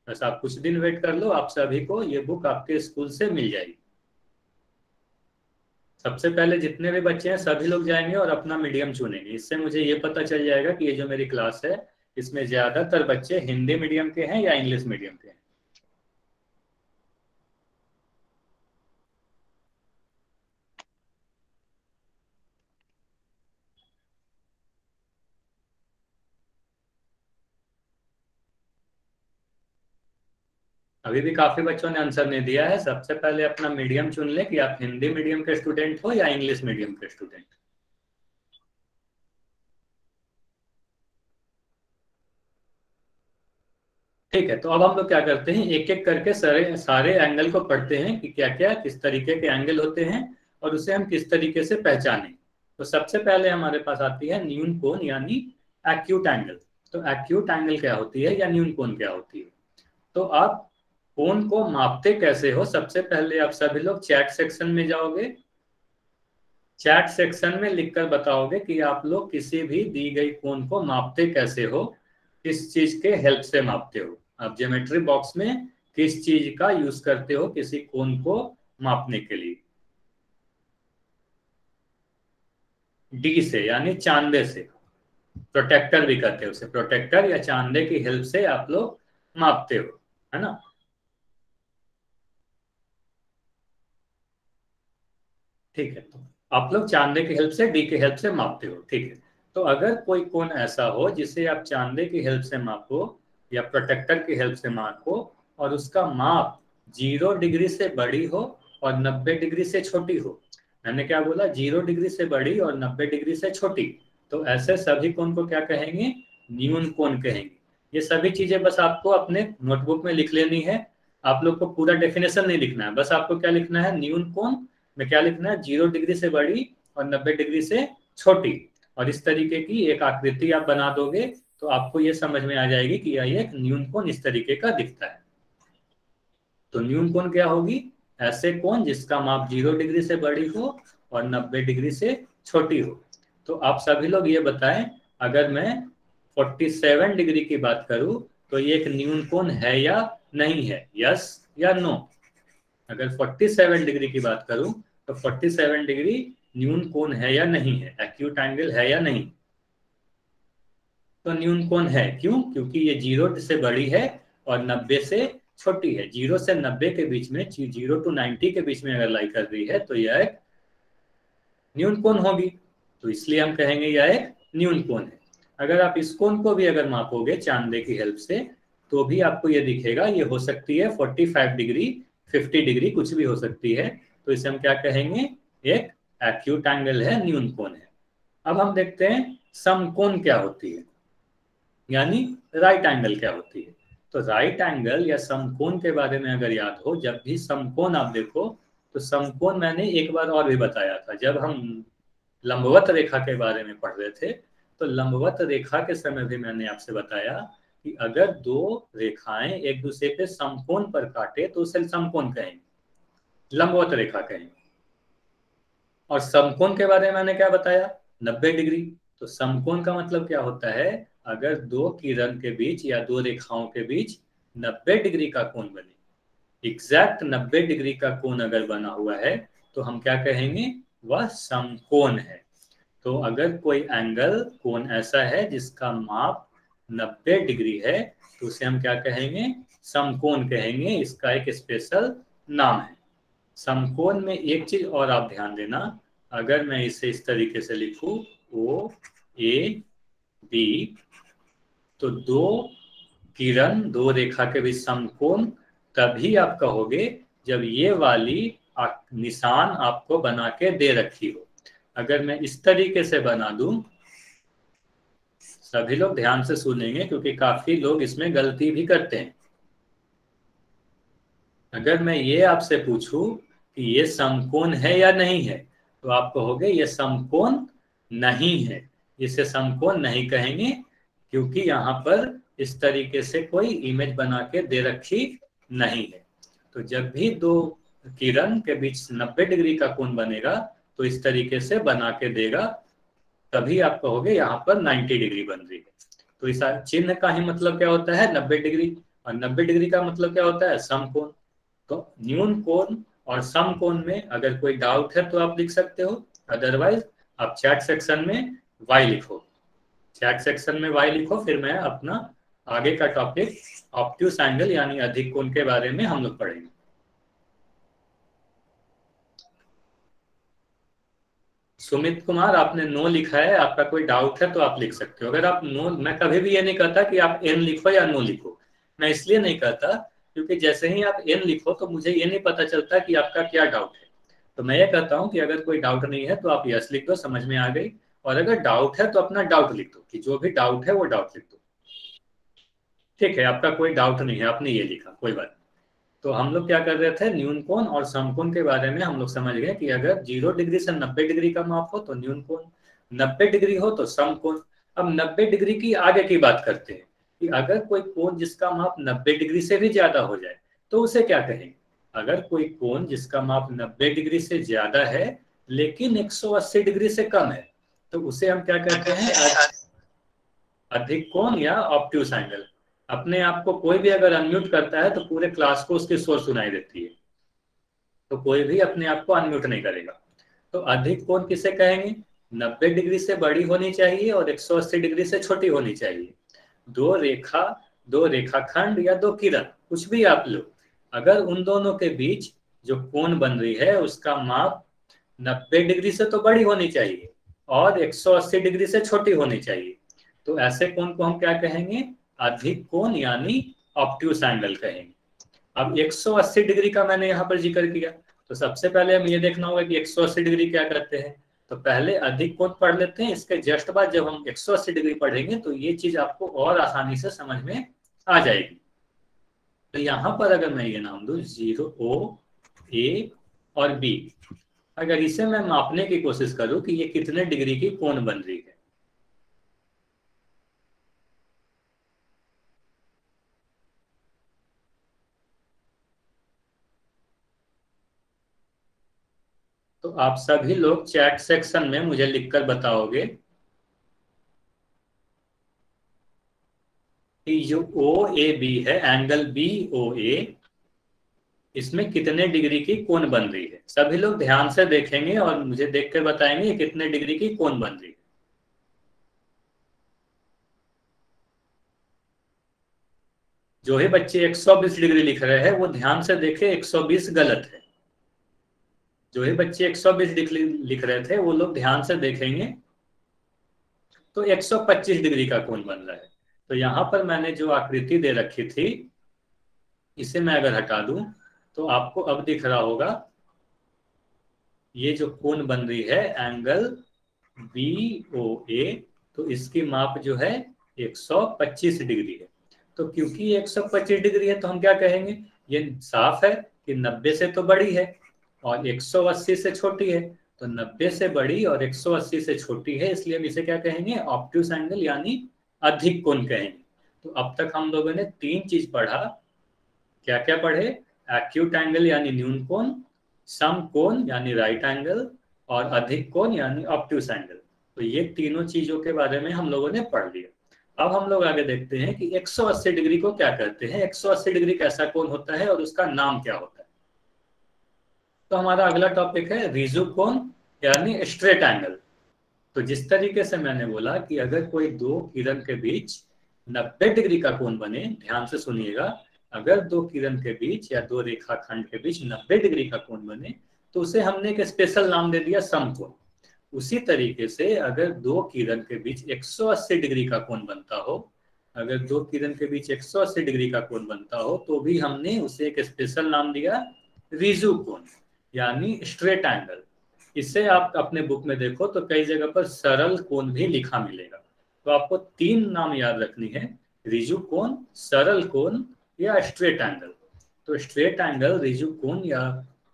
बस आप कुछ दिन वेट कर लो, आप सभी को ये बुक आपके स्कूल से मिल जाएगी। सबसे पहले जितने भी बच्चे हैं सभी लोग जाएंगे और अपना मीडियम चुनेंगे। इससे मुझे ये पता चल जाएगा कि ये जो मेरी क्लास है इसमें ज्यादातर बच्चे हिंदी मीडियम के हैं या इंग्लिश मीडियम के हैं। अभी भी काफी बच्चों ने आंसर नहीं दिया है। सबसे पहले अपना मीडियम चुन ले कि आप हिंदी मीडियम के स्टूडेंट हो या इंग्लिश मीडियम के स्टूडेंट। ठीक है, तो अब हम लोग क्या करते हैं, एक एक करके सारे सारे एंगल को पढ़ते हैं कि क्या क्या किस तरीके के एंगल होते हैं और उसे हम किस तरीके से पहचानें। तो सबसे पहले हमारे पास आती है न्यून कोण यानी एक्यूट एंगल। तो एक्यूट एंगल क्या होती है या न्यून कोण क्या होती है? तो आप कोण को मापते कैसे हो, सबसे पहले आप सभी लोग चैट सेक्शन में जाओगे। चैट सेक्शन में लिखकर बताओगे कि आप लोग किसी भी दी गई कोण को मापते कैसे हो, किस चीज के हेल्प से मापते हो। आप ज्योमेट्री बॉक्स में किस चीज का यूज करते हो किसी कोण को मापने के लिए? डी से यानी चांदे से, प्रोटेक्टर भी कहते हैं उसे, प्रोटेक्टर या चांदे की हेल्प से आप लोग मापते हो, है ना। ठीक है, तो आप लोग चांदे की हेल्प से, डी की हेल्प से मापते हो। ठीक है, तो अगर कोई कोण ऐसा हो जिसे आप चांदे की हेल्प से मापो या प्रोटेक्टर की हेल्प से मापो और उसका माप 0 डिग्री से बड़ी हो और 90 डिग्री से छोटी हो। मैंने क्या बोला? 0 डिग्री से बड़ी और 90 डिग्री से छोटी। तो ऐसे सभी कोण को क्या कहेंगे? न्यून कोण कहेंगे। ये सभी चीजें बस आपको अपने नोटबुक में लिख लेनी है। आप लोग को पूरा डेफिनेशन नहीं लिखना है, बस आपको क्या लिखना है, न्यून कोण में क्या लिखना है, 0 डिग्री से बड़ी और 90 डिग्री से छोटी। और इस तरीके की एक आकृति आप बना दोगे तो आपको ये समझ में आ जाएगी कि यह एक न्यून कोण इस तरीके का दिखता है। तो न्यून कोण क्या होगी? ऐसे कोण जिसका माप 0 डिग्री से बड़ी हो और 90 डिग्री से छोटी हो। तो आप सभी लोग ये बताएं, अगर मैं 47 डिग्री की बात करूं तो ये एक न्यून कोण है या नहीं है? यस या नो? अगर 47 डिग्री की बात करूं तो 47 डिग्री न्यून कोण है या नहीं है, एक्यूट एंगल है या नहीं? तो न्यून कोण है। क्यों? क्योंकि ये 0 से बड़ी है और 90 से छोटी है। 0 से 90 के बीच में, 0 to 90 के बीच में अगर लाई कर रही है तो यह एक न्यून कोण होगी। तो इसलिए हम कहेंगे यह एक न्यून कोण है। अगर आप इस कोण को भी अगर मापोगे चांदे की हेल्प से तो भी आपको ये दिखेगा, ये हो सकती है 45 डिग्री, 50 डिग्री, कुछ भी हो सकती है। तो इसे हम क्या कहेंगे? एक एक्यूट एंगल है, न्यून कोण है। अब हम देखते हैं समकोण क्या होती है, यानी राइट एंगल क्या होती है। तो राइट एंगल या समकोण के बारे में अगर याद हो, जब भी समकोण आप देखो तो समकोण मैंने एक बार और भी बताया था जब हम लंबवत रेखा के बारे में पढ़ रहे थे। तो लंबवत रेखा के समय भी मैंने आपसे बताया कि अगर दो रेखाएं एक दूसरे पे समकोण पर काटे तो उसे समकोण कहेंगे, लंबवत रेखा कहेंगे। और समकोण के बारे में मैंने क्या बताया? 90 डिग्री। तो समकोण का मतलब क्या होता है? अगर दो किरण के बीच या दो रेखाओं के बीच 90 डिग्री का कोण बने, एग्जैक्ट 90 डिग्री का कोण अगर बना हुआ है तो हम क्या कहेंगे? वह समकोण है। तो अगर कोई एंगल कोण ऐसा है जिसका माप 90 डिग्री है तो उसे हम क्या कहेंगे? समकोण कहेंगे। इसका एक स्पेशल नाम है। समकोण में एक चीज और आप ध्यान देना, अगर मैं इसे इस तरीके से लिखूं ओ ए बी, तो दो किरण दो रेखा के बीच समकोण तभी आप कहोगे जब ये वाली निशान आपको बना के दे रखी हो। अगर मैं इस तरीके से बना दूं, सभी लोग ध्यान से सुनेंगे क्योंकि काफी लोग इसमें गलती भी करते हैं। अगर मैं ये आपसे पूछूं कि ये समकोण है या नहीं है, तो आप कहोगे ये समकोण नहीं है, इसे समकोण नहीं कहेंगे, क्योंकि यहाँ पर इस तरीके से कोई इमेज बना के दे रखी नहीं है। तो जब भी दो किरण के बीच 90 डिग्री का कोण बनेगा तो इस तरीके से बना के देगा, तभी आप कहोगे यहाँ पर 90 डिग्री बन रही है। तो इस चिन्ह का ही मतलब क्या होता है, 90 डिग्री, और 90 डिग्री का मतलब क्या होता है, समकोण। तो न्यून कोण और समकोण में अगर कोई डाउट है तो आप लिख सकते हो, अदरवाइज आप चैट सेक्शन में वाई लिखो, चैट सेक्शन में वाई लिखो, फिर मैं अपना आगे का टॉपिक ऑब्ट्यूस एंगल यानी अधिक कोण के बारे में हम लोग पढ़ेंगे। सुमित कुमार, आपने नो लिखा है, आपका कोई डाउट है तो आप लिख सकते हो। अगर आप नो, मैं कभी भी ये नहीं कहता कि आप एन लिखो या नो लिखो, मैं इसलिए नहीं कहता क्योंकि जैसे ही आप एन लिखो तो मुझे ये नहीं पता चलता कि आपका क्या डाउट है। तो मैं ये कहता हूँ कि अगर कोई डाउट नहीं है तो आप यस लिख दो, समझ में आ गई, और अगर डाउट है तो अपना डाउट लिख दो, कि जो भी डाउट है वो डाउट लिख दो। ठीक है, आपका कोई डाउट नहीं है, आपने ये लिखा, कोई बात नहीं। तो हम लोग क्या कर रहे थे, न्यून कोण और समकोण के बारे में हम लोग समझ गए कि अगर 0 डिग्री से 90 डिग्री का माप हो तो न्यून कोण, 90 डिग्री हो तो समकोण। अब 90 डिग्री की आगे की बात करते हैं कि अगर कोई कोण जिसका माप 90 डिग्री से भी ज्यादा हो जाए तो उसे क्या कहेंगे। अगर कोई कोण जिसका माप 90 डिग्री से ज्यादा है लेकिन 180 डिग्री से कम है तो उसे हम क्या कहते हैं, अधिक कोण या ऑब्ट्यूस एंगल। अपने आप को कोई भी अगर अनम्यूट करता है तो पूरे क्लास को उसकी स्वर सुनाई देती है, तो कोई भी अपने आप को अनम्यूट नहीं करेगा। तो अधिक कोण किसे कहेंगे, 90 डिग्री से बड़ी होनी चाहिए और 180 डिग्री से छोटी होनी चाहिए। दो रेखा, दो रेखाखंड या दो किरण, कुछ भी आप लो, अगर उन दोनों के बीच जो कोण बन रही है उसका माप 90 डिग्री से तो बड़ी होनी चाहिए और 180 डिग्री से छोटी होनी चाहिए, तो ऐसे कोण को हम क्या कहेंगे, अधिक कोण यानी ऑब्ट्यूस एंगल कहेंगे। अब 180 डिग्री का मैंने यहाँ पर जिक्र किया, तो सबसे पहले हम ये देखना होगा कि 180 डिग्री क्या करते हैं। तो पहले अधिक कोण पढ़ लेते हैं, इसके जस्ट बाद जब हम 180 डिग्री पढ़ेंगे तो ये चीज आपको और आसानी से समझ में आ जाएगी। तो यहाँ पर अगर मैं ये नाम दूं 0 O A और B, अगर इसे मैं मापने की कोशिश करूं कि ये कितने डिग्री की कोण बन रही है, तो आप सभी लोग चैट सेक्शन में मुझे लिखकर बताओगे कि जो OAB है, एंगल BOA, इसमें कितने डिग्री की कोण बन रही है। सभी लोग ध्यान से देखेंगे और मुझे देखकर बताएंगे कितने डिग्री की कोण बन रही है। जो ही बच्चे 120 डिग्री लिख रहे हैं वो ध्यान से देखे, 120 गलत है। जो ही बच्चे 120 डिग्री लिख रहे थे वो लोग ध्यान से देखेंगे तो 125 डिग्री का कोण बन रहा है। तो यहां पर मैंने जो आकृति दे रखी थी इसे मैं अगर हटा दूं तो आपको अब दिख रहा होगा ये जो कोण बन रही है एंगल BOA, तो इसकी माप जो है 125 डिग्री है। तो क्योंकि 125 डिग्री है तो हम क्या कहेंगे, ये साफ है कि 90 से तो बड़ी है और 180 से छोटी है, तो 90 से बड़ी और 180 से छोटी है, इसलिए हम इसे क्या कहेंगे, ऑब्ट्यूस एंगल यानी अधिक कोण कहेंगे। तो अब तक हम लोगों ने तीन चीज पढ़ा, क्या क्या पढ़े, एक्यूट एंगल यानी न्यून कोण, सम कोण यानी राइट एंगल, और अधिक कोण यानी ऑब्ट्यूस एंगल। तो ये तीनों चीजों के बारे में हम लोगों ने पढ़ लिया। अब हम लोग आगे देखते हैं कि 180 डिग्री को क्या कहते हैं, 180 डिग्री कैसा कोण होता है और उसका नाम क्या होता है। तो हमारा अगला टॉपिक है रिजु कोण यानी स्ट्रेट एंगल। तो जिस तरीके से मैंने बोला कि अगर कोई दो किरण के बीच 90 डिग्री का कोण बने, ध्यान से सुनिएगा, अगर दो किरण के बीच या दो रेखाखंड के बीच 90 डिग्री का कोण बने तो उसे हमने एक स्पेशल नाम दे दिया समकोण। उसी तरीके से अगर दो किरण के बीच 180 डिग्री का कोण बनता हो, अगर दो किरण के बीच 180 डिग्री का कोण बनता हो तो भी हमने उसे एक स्पेशल नाम दिया रिजु कोण यानी स्ट्रेट एंगल। इससे आप अपने बुक में देखो तो कई जगह पर सरल कोण भी लिखा मिलेगा। तो आपको तीन नाम याद रखनी है, रिजु कोण, सरल कोण या स्ट्रेट एंगल। तो स्ट्रेट एंगल, रिजु कोण या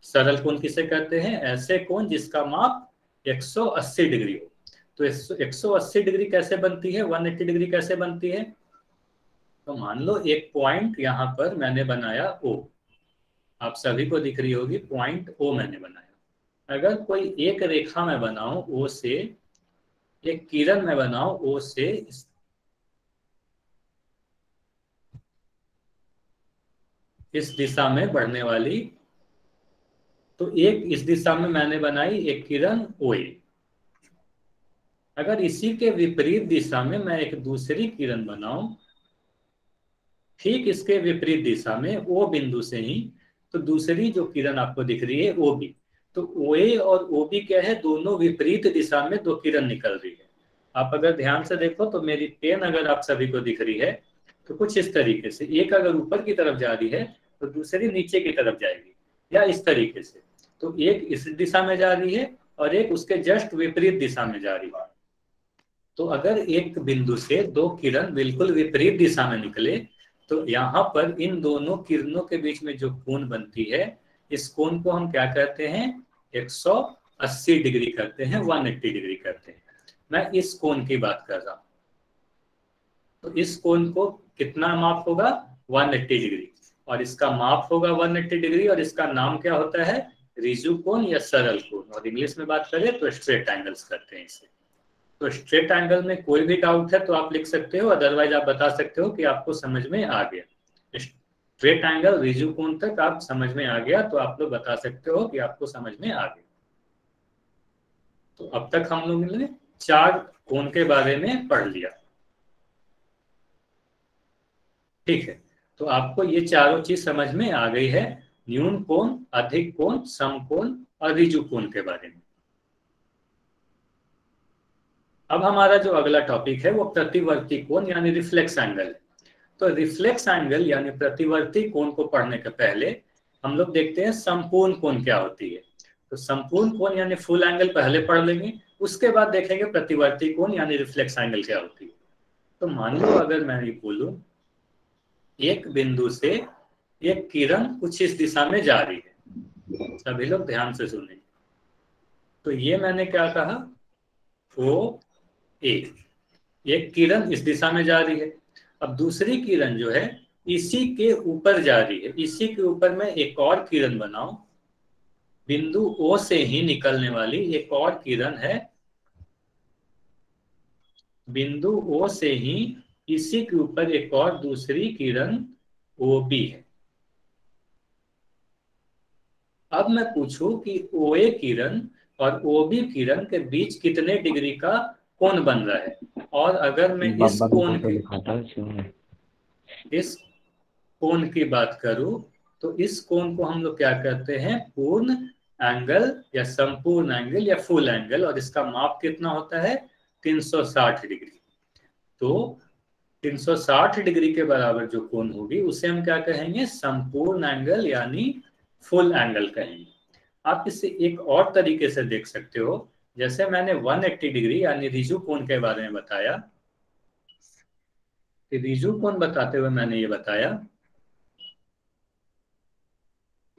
सरल कोण किसे कहते हैं, ऐसे कोण जिसका माप 180 डिग्री हो। तो 180 डिग्री कैसे बनती है, 180 डिग्री कैसे बनती है? तो मान लो एक पॉइंट यहां पर मैंने बनाया O, आप सभी को दिख रही होगी पॉइंट O मैंने बनाया। अगर कोई एक रेखा में बनाऊं O से, एक किरण में बनाऊं O से इस दिशा में बढ़ने वाली, तो एक इस दिशा में मैंने बनाई एक किरण OA। अगर इसी के विपरीत दिशा में मैं एक दूसरी किरण बनाऊं, ठीक इसके विपरीत दिशा में O बिंदु से ही, तो दूसरी जो किरण आपको दिख रही है OB, तो OA और OB क्या है, दोनों विपरीत दिशा में दो किरण निकल रही है। आप अगर ध्यान से देखो तो मेरी पेन अगर आप सभी को दिख रही है तो कुछ इस तरीके से, एक अगर ऊपर की तरफ जा रही है तो दूसरी नीचे की तरफ जाएगी, या इस तरीके से। तो एक इस दिशा में जा रही है और एक उसके जस्ट विपरीत दिशा में जा रही है। तो अगर एक बिंदु से दो किरण बिल्कुल विपरीत दिशा में निकले, तो यहाँ पर इन दोनों किरणों के बीच में जो कोण बनती है, इस कोण को हम क्या कहते हैं, 180 डिग्री करते हैं, 180 डिग्री करते हैं। मैं इस कोण की बात कर रहा हूं। तो इस कोण को कितना माप होगा, 180 डिग्री, और इसका माप होगा 180 डिग्री, और इसका नाम क्या होता है, रिजु कोण या सरल कोण, और इंग्लिश में बात करें तो स्ट्रेट एंगल्स करते हैं इसे। तो स्ट्रेट एंगल में कोई भी डाउट है तो आप लिख सकते हो, अदरवाइज आप बता सकते हो कि आपको समझ में आ गया। स्ट्रेट एंगल रिजु कोण तक आप समझ में आ गया तो आप लोग बता सकते हो कि आपको समझ में आ गया। तो अब तक हम लोग ने 4 कोण के बारे में पढ़ लिया, ठीक है। तो आपको ये चारों चीज समझ में आ गई है, न्यून कोण, अधिक कोण, समकोण और रिजु कोण के बारे में। अब हमारा जो अगला टॉपिक है वो प्रतिवर्ती कोण यानी रिफ्लेक्स एंगल है। तो रिफ्लेक्स एंगल यानी प्रतिवर्ती कोण को पढ़ने के पहले हम लोग देखते हैं संपूर्ण कोण क्या होती है। तो संपूर्ण कोण यानी फुल एंगल पहले पढ़ लेंगे, उसके बाद देखेंगे प्रतिवर्ती कोण यानी रिफ्लेक्स एंगल क्या होती है। तो मान लो अगर मैं ये बोलूं, एक बिंदु से एक किरण कुछ इस दिशा में जा रही है, सभी लोग ध्यान से सुने। तो ये मैंने क्या कहा, OA, एक किरण इस दिशा में जा रही है। अब दूसरी किरण जो है इसी के ऊपर जा रही है, इसी के ऊपर मैं एक और किरण बनाऊं, बिंदु O से ही निकलने वाली एक और किरण है, बिंदु O से ही इसी के ऊपर एक और दूसरी किरण OB है। अब मैं पूछूं कि OA किरण और OB किरण के बीच कितने डिग्री का कोण बन रहा है, और अगर मैं इस कोण की बात करूं तो इस कोण को हम लोग क्या कहते हैं, पूर्ण एंगल या संपूर्ण एंगल या फुल एंगल, और इसका माप कितना होता है, 360 डिग्री। तो 360 डिग्री के बराबर जो कोण होगी उसे हम क्या कहेंगे, संपूर्ण एंगल यानी फुल एंगल कहेंगे। आप इसे एक और तरीके से देख सकते हो, जैसे मैंने 180 डिग्री यानी रिजु कोण के बारे में बताया, कि रिजु कोण बताते हुए मैंने ये बताया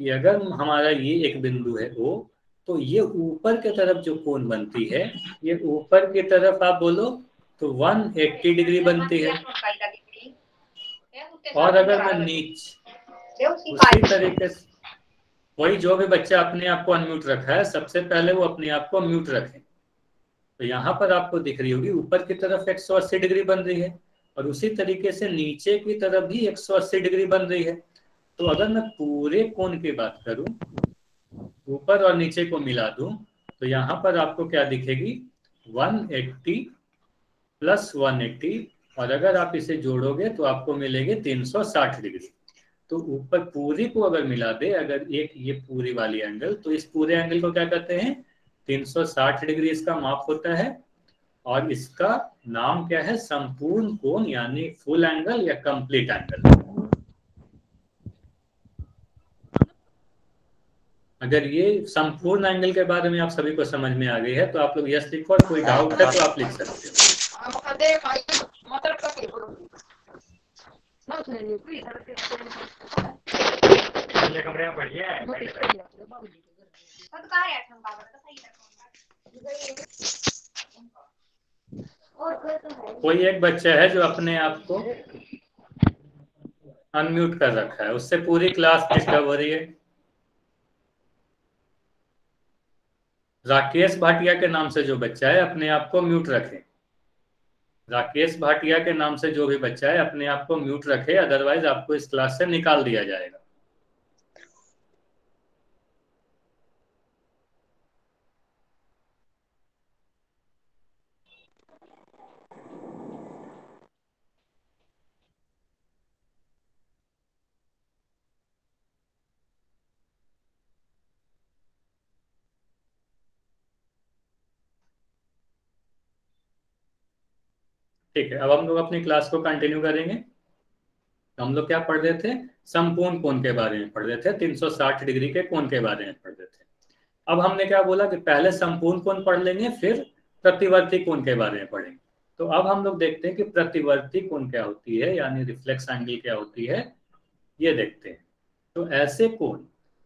कि अगर हमारा ये एक बिंदु है O, तो ये ऊपर की तरफ जो कोण बनती है, ये ऊपर की तरफ आप बोलो तो 180 डिग्री बनती है। और अगर मैं नीचे उसी तरीके से, वही जो भी बच्चा अपने आप को अनम्यूट रखा है सबसे पहले वो अपने आप को म्यूट रखे। तो यहाँ पर आपको दिख रही होगी ऊपर की तरफ 180 डिग्री बन रही है, और उसी तरीके से नीचे की तरफ भी 180 डिग्री बन रही है। तो अगर मैं पूरे कोण की बात करूं, ऊपर और नीचे को मिला दूं, तो यहाँ पर आपको क्या दिखेगी, 180 प्लस 180, और अगर आप इसे जोड़ोगे तो आपको मिलेगी 360 डिग्री। तो ऊपर पूरी को अगर मिला दे, अगर एक ये पूरी वाली एंगल, तो इस पूरे एंगल को क्या कहते हैं, 360 डिग्री इसका माप होता है, और इसका नाम क्या है, संपूर्ण कोण यानी फुल एंगल या कंप्लीट एंगल। अगर ये संपूर्ण एंगल के बारे में आप सभी को समझ में आ गई है तो आप लोग यस लिखो, और कोई डाउट है तो आप लिख सकते हो। कोई एक बच्चा है जो अपने आप को अनम्यूट कर रखा है, उससे पूरी क्लास डिस्टर्ब हो रही है। राकेश भाटिया के नाम से जो बच्चा है अपने आप को म्यूट रखे। राकेश भाटिया के नाम से जो भी बच्चा है अपने आप को म्यूट रखे, अदरवाइज आपको इस क्लास से निकाल दिया जाएगा। ठीक है, अब हम लोग अपनी क्लास को कंटिन्यू करेंगे। हम लोग क्या पढ़ रहे थे? संपूर्ण कोण के बारे में पढ़ रहे थे, 360 डिग्री के कोण के बारे में पढ़ रहे थे। अब हमने क्या बोला कि पहले संपूर्ण कोण पढ़ लेंगे, फिर प्रतिवर्ती कोण के बारे में पढ़ेंगे। तो अब हम लोग देखते हैं कि प्रतिवर्ती कोण क्या होती है, यानी रिफ्लेक्स एंगल क्या होती है, ये देखते हैं। तो ऐसे कोण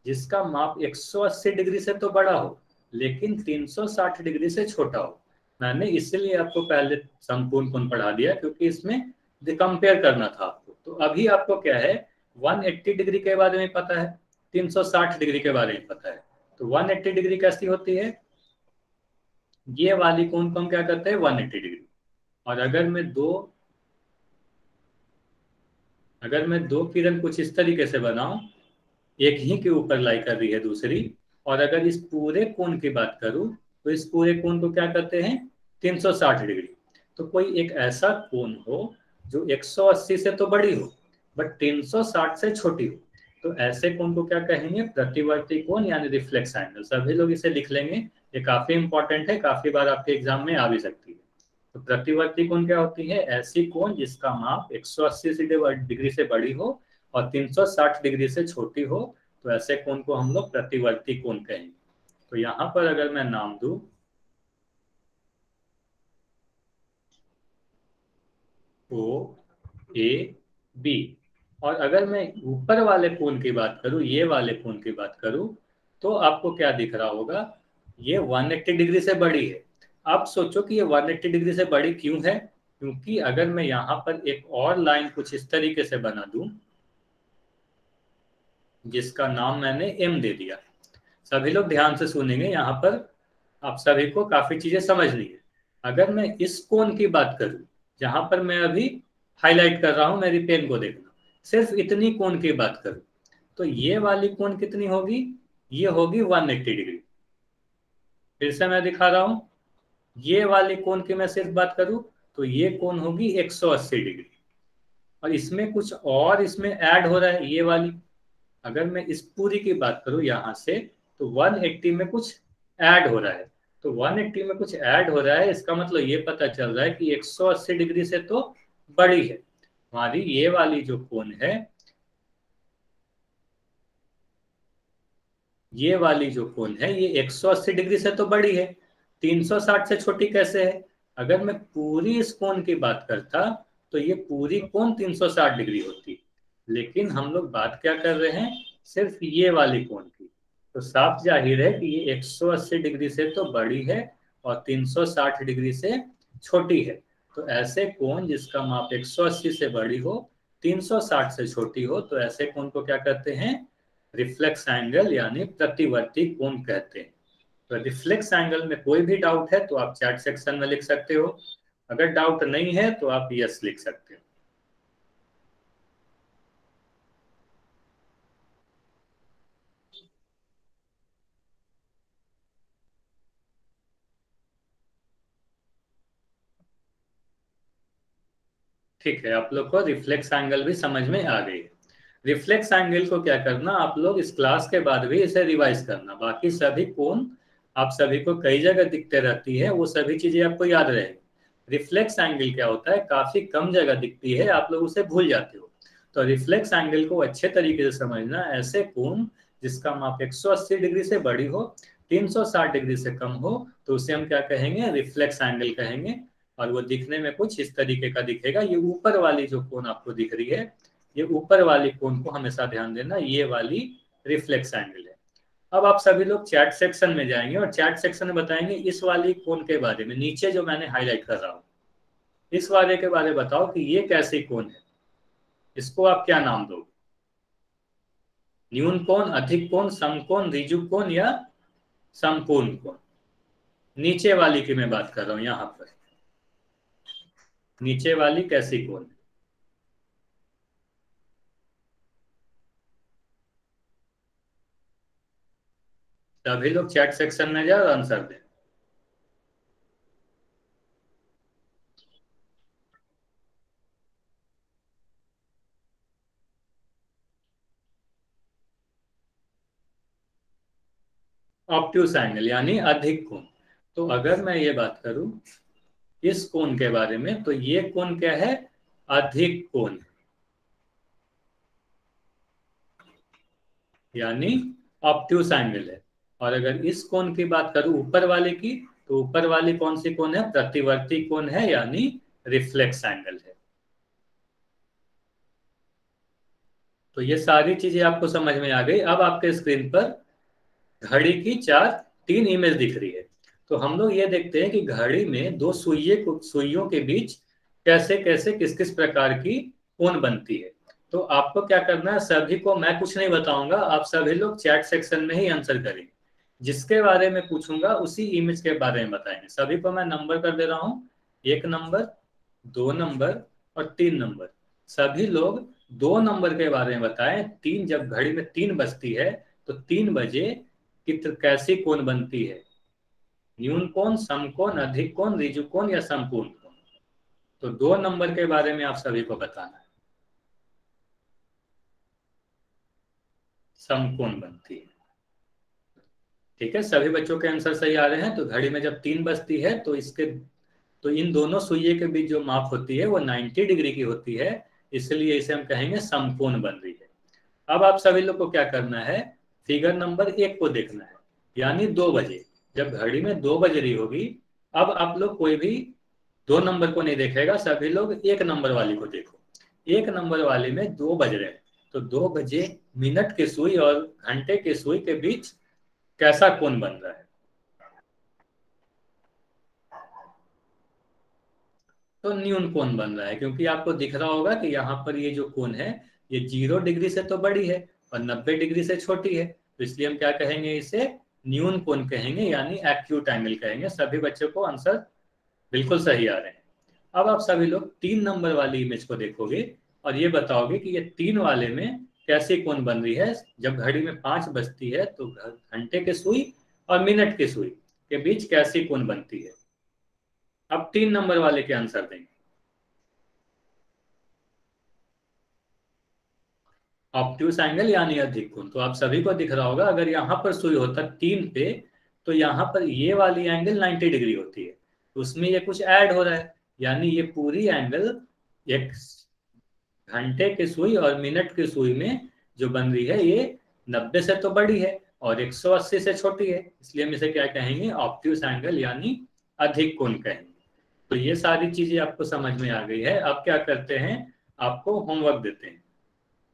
जिसका माप 180 डिग्री से तो बड़ा हो लेकिन 360 डिग्री से छोटा हो। मैंने इसलिए आपको पहले संपूर्ण कोण पढ़ा दिया क्योंकि इसमें कंपेयर करना था आपको। तो अभी आपको क्या है, 180 डिग्री के बारे में पता है, 360 डिग्री के बारे में पता है। तो 180 डिग्री कैसी होती है? ये वाली कोण को हम क्या करते हैं, 180 डिग्री। और अगर मैं दो किरण कुछ इस तरीके से बनाऊं, एक ही के ऊपर लाई कर रही है दूसरी, और अगर इस पूरे कोण की बात करूं तो इस पूरे कोण को क्या करते हैं, 360 डिग्री। तो कोई एक ऐसा कोण हो जो 180 से तो बड़ी हो बट 360 से छोटी हो, तो ऐसे कोण को क्या कहेंगे, प्रतिवर्ती कोण यानी रिफ्लेक्स एंगल। सभी लोग इसे लिख लेंगे, ये काफी इंपॉर्टेंट है, काफी बार आपके एग्जाम में आ भी सकती है। तो प्रतिवर्ती कोण क्या होती है, ऐसी कोण जिसका माप 180 डिग्री से बड़ी हो और 360 डिग्री से छोटी हो, तो ऐसे कोण को हम लोग प्रतिवर्ती कोण कहेंगे। तो यहां पर अगर मैं नाम दूं ओ ए बी, और अगर मैं ऊपर वाले कोण की बात करूं, ये वाले कोण की बात करूं, तो आपको क्या दिख रहा होगा, ये 180 डिग्री से बड़ी है। आप सोचो कि ये 180 डिग्री से बड़ी क्यों है? क्योंकि अगर मैं यहां पर एक और लाइन कुछ इस तरीके से बना दूं जिसका नाम मैंने एम दे दिया। सभी लोग ध्यान से सुनेंगे, यहाँ पर आप सभी को काफी चीजें समझनी है। अगर मैं इस कोण की बात करूं, जहां पर मैं अभी हाईलाइट कर रहा हूं, मेरी पेन को देखना, सिर्फ इतनी कोण की बात करूं, तो ये वाली कोण कितनी होगी, ये होगी 180 डिग्री। फिर से मैं दिखा रहा हूं, ये वाली कोण की मैं सिर्फ बात करूं तो ये कोण होगी 180 डिग्री। और इसमें कुछ और इसमें ऐड हो रहा है, ये वाली अगर मैं इस पूरी की बात करूं यहां से, तो 180 में कुछ ऐड हो रहा है। तो 180 में कुछ ऐड हो रहा है, इसका मतलब ये पता चल रहा है कि 180 डिग्री से तो बड़ी है हमारी ये वाली जो कोण है, ये वाली जो कोण है ये 180 डिग्री से तो बड़ी है, 360 से छोटी कैसे है? अगर मैं पूरी इस कोण की बात करता तो ये पूरी कोण 360 डिग्री होती, लेकिन हम लोग बात क्या कर रहे हैं, सिर्फ ये वाली कोण की। तो साफ जाहिर है कि ये 180 डिग्री से तो बड़ी है और 360 डिग्री से छोटी है। तो ऐसे कोण जिसका माप 180 से बड़ी हो, 360 से छोटी हो, तो ऐसे कोण को क्या कहते हैं, रिफ्लेक्स एंगल यानी प्रतिवर्ती कोण कहते हैं। तो रिफ्लेक्स एंगल में कोई भी डाउट है तो आप चैट सेक्शन में लिख सकते हो, अगर डाउट नहीं है तो आप यस लिख सकते हो। ठीक है, आप लोग को रिफ्लेक्स एंगल भी समझ में आ गई है। रिफ्लेक्स एंगल को क्या करना, आप लोग इस क्लास के बाद भी इसे रिवाइज करना। बाकी सभी कोण आप सभी को कई जगह दिखते रहती है, वो सभी चीजें आपको याद रहेगी। रिफ्लेक्स एंगल क्या होता है, काफी कम जगह दिखती है, आप लोग उसे भूल जाते हो। तो रिफ्लेक्स एंगल को अच्छे तरीके से समझना, ऐसे कोण जिसका माप 180 डिग्री से बड़ी हो, 360 डिग्री से कम हो, तो उसे हम क्या कहेंगे, रिफ्लेक्स एंगल कहेंगे। और वो दिखने में कुछ इस तरीके का दिखेगा। ये ऊपर वाली जो कोण आपको दिख रही है, ये ऊपर वाली कोण को हमेशा ध्यान देना, ये वाली रिफ्लेक्स एंगल है। अब आप सभी लोग चैट सेक्शन में जाएंगे और चैट सेक्शन में बताएंगे इस वाली कोण के बारे में, नीचे जो मैंने हाईलाइट कर रहा हूं। इस वाले के बारे में बताओ कि ये कैसे कोण है, इसको आप क्या नाम दोगे? न्यून कोण, अधिक कोण, समकोण, ऋजु कोण या समकोण कोण? नीचे वाली की मैं बात कर रहा हूं, यहां पर नीचे वाली कैसी कोण है? सभी लोग चैट सेक्शन में जाओ और आंसर दें। ऑब्ट्यूस एंगल यानी अधिक कोण। तो अगर मैं ये बात करूं इस कोण के बारे में, तो ये कोण क्या है? अधिक कोण, यानी ऑब्ट्यूस एंगल है। और अगर इस कोण की बात करूं ऊपर वाले की, तो ऊपर वाली कौन सी कोण है? प्रतिवर्ती कोण है, यानी रिफ्लेक्स एंगल है। तो ये सारी चीजें आपको समझ में आ गई। अब आपके स्क्रीन पर घड़ी की तीन इमेज दिख रही है। तो हम लोग ये देखते हैं कि घड़ी में दो सुइयों के बीच कैसे कैसे किस किस प्रकार की कोण बनती है। तो आपको क्या करना है, सभी को मैं कुछ नहीं बताऊंगा, आप सभी लोग चैट सेक्शन में ही आंसर करेंगे। जिसके बारे में पूछूंगा उसी इमेज के बारे में बताएंगे। सभी को मैं नंबर कर दे रहा हूं, 1 नंबर, 2 नंबर और 3 नंबर। सभी लोग 2 नंबर के बारे में बताएं। जब घड़ी में 3 बजती है तो 3 बजे कैसी कोण बनती है? न्यून कोण, समकोण, अधिक कोण, ऋजु कोण या समकोण कोण? तो 2 नंबर के बारे में आप सभी को बताना है। समकोण बनती है। ठीक है, सभी बच्चों के आंसर सही आ रहे हैं। तो घड़ी में जब 3 बजती है तो इन दोनों सुइये के बीच जो माप होती है वो 90 डिग्री की होती है, इसलिए इसे हम कहेंगे समकोण बन रही है। अब आप सभी लोग को क्या करना है, फिगर नंबर 1 को देखना है, यानी 2 बजे। जब घड़ी में 2 बज रही होगी, अब आप लोग कोई भी 2 नंबर को नहीं देखेगा, सभी लोग 1 नंबर वाली को देखो। 1 नंबर वाले में 2 बज रहे हैं, तो 2 बजे मिनट की सुई और घंटे की सुई के बीच कैसा कोण बन रहा है? तो न्यून कोण बन रहा है, क्योंकि आपको दिख रहा होगा कि यहाँ पर ये जो कोण है ये 0 डिग्री से तो बड़ी है और 90 डिग्री से छोटी है, तो इसलिए हम क्या कहेंगे, इसे न्यून कोण कहेंगे, यानी एक्यूट एंगल कहेंगे। सभी बच्चों को आंसर बिल्कुल सही आ रहे हैं। अब आप सभी लोग 3 नंबर वाली इमेज को देखोगे और ये बताओगे कि ये 3 वाले में कैसी कोण बन रही है। जब घड़ी में 5 बजती है तो घंटे के सुई और मिनट के सुई के बीच कैसी कोण बनती है? अब 3 नंबर वाले के आंसर देंगे। ऑब्ट्यूस एंगल यानी अधिक कोण। तो आप सभी को दिख रहा होगा, अगर यहाँ पर सुई होता 3 पे, तो यहाँ पर ये वाली एंगल 90 डिग्री होती है, तो उसमें ये कुछ ऐड हो रहा है, यानी ये पूरी एंगल एक घंटे की सुई और मिनट की सुई में जो बन रही है ये 90 से तो बड़ी है और 180 से छोटी है, इसलिए हम इसे क्या कहेंगे, ऑब्ट्यूस एंगल यानी अधिक कोण कहेंगे। तो ये सारी चीजें आपको समझ में आ गई है। अब क्या करते हैं, आपको होमवर्क देते हैं।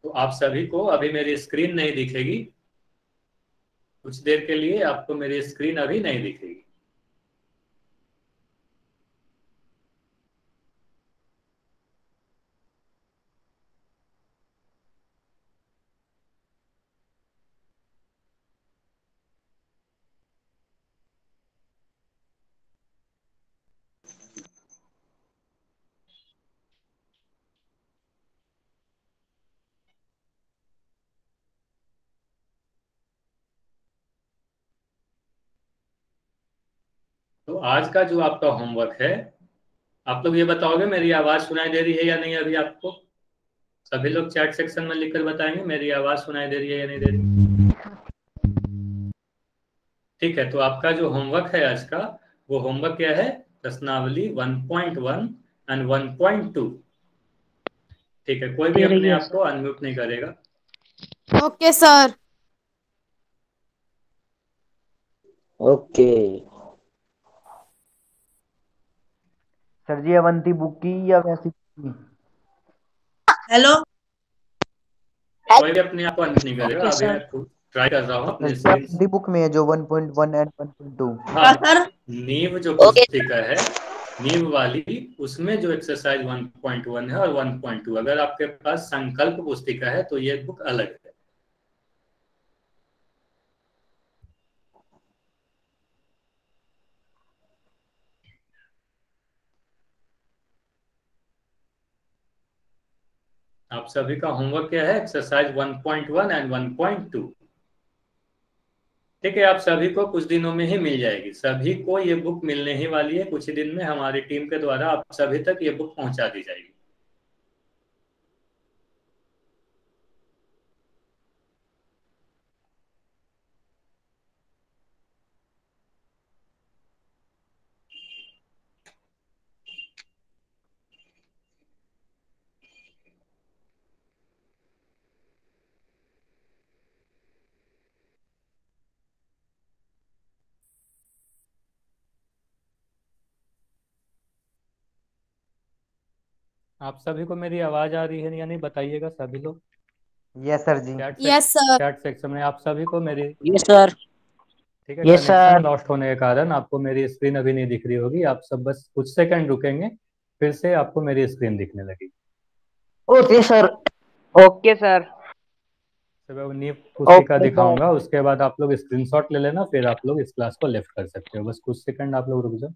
तो आप सभी को अभी मेरी स्क्रीन नहीं दिखेगी, कुछ देर के लिए आपको मेरी स्क्रीन अभी नहीं दिखेगी। तो आज का जो आपका होमवर्क है, आप लोग ये बताओगे मेरी आवाज सुनाई दे रही है या नहीं अभी आपको? सभी लोग चैट सेक्शन में लिखकर बताएंगे मेरी आवाज सुनाई दे रही है या नहीं दे रही। ठीक है, तो आपका जो होमवर्क है आज का, वो होमवर्क क्या है, प्रश्नावली 1.1 एंड 1.2। ठीक है, कोई भी अपने आप को अनम्यूट नहीं करेगा। Okay sir. ओके सर जी, अवंती बुक की या वैसी की? हेलो। कोई भी अपने आप को अनम्यूट नहीं करेगा। अभी मैं ट्राई कर रहा हूँ अपने सर जी, स्क्रीन अवंती बुक में है जो 1.1 एंड 1.2। हाँ, नींव जो पुस्तिका है नींव वाली, उसमें जो एक्सरसाइज 1.1 है और 1.2, अगर आपके पास संकल्प पुस्तिका है तो ये बुक अलग है। आप सभी का होमवर्क क्या है? Exercise 1.1 and 1.2। ठीक है, आप सभी को कुछ दिनों में ही मिल जाएगी, सभी को ये बुक मिलने ही वाली है। कुछ ही दिन में हमारी टीम के द्वारा आप सभी तक ये बुक पहुंचा दी जाएगी। आप सभी को मेरी आवाज आ रही है या नहीं, बताइएगा सभी लोग। यस सर जी। Yes sir. चैट सेक्शन में आप सभी को मेरी, यस सर। ठीक है, यस कनेक्शन सर। लॉस्ट होने के कारण आपको मेरी स्क्रीन अभी नहीं दिख रही होगी। आप सब बस कुछ सेकंड रुकेंगे, फिर से आपको मेरी स्क्रीन दिखने लगेगी। Okay sir. Okay sir. तो मैं नींव पुस्तिका ओके सर। दिखाऊंगा, उसके बाद आप लोग स्क्रीनशॉट ले लेना, फिर आप लोग इस क्लास को लेफ्ट कर सकते हो। बस कुछ सेकंड आप लोग रुक जाओ।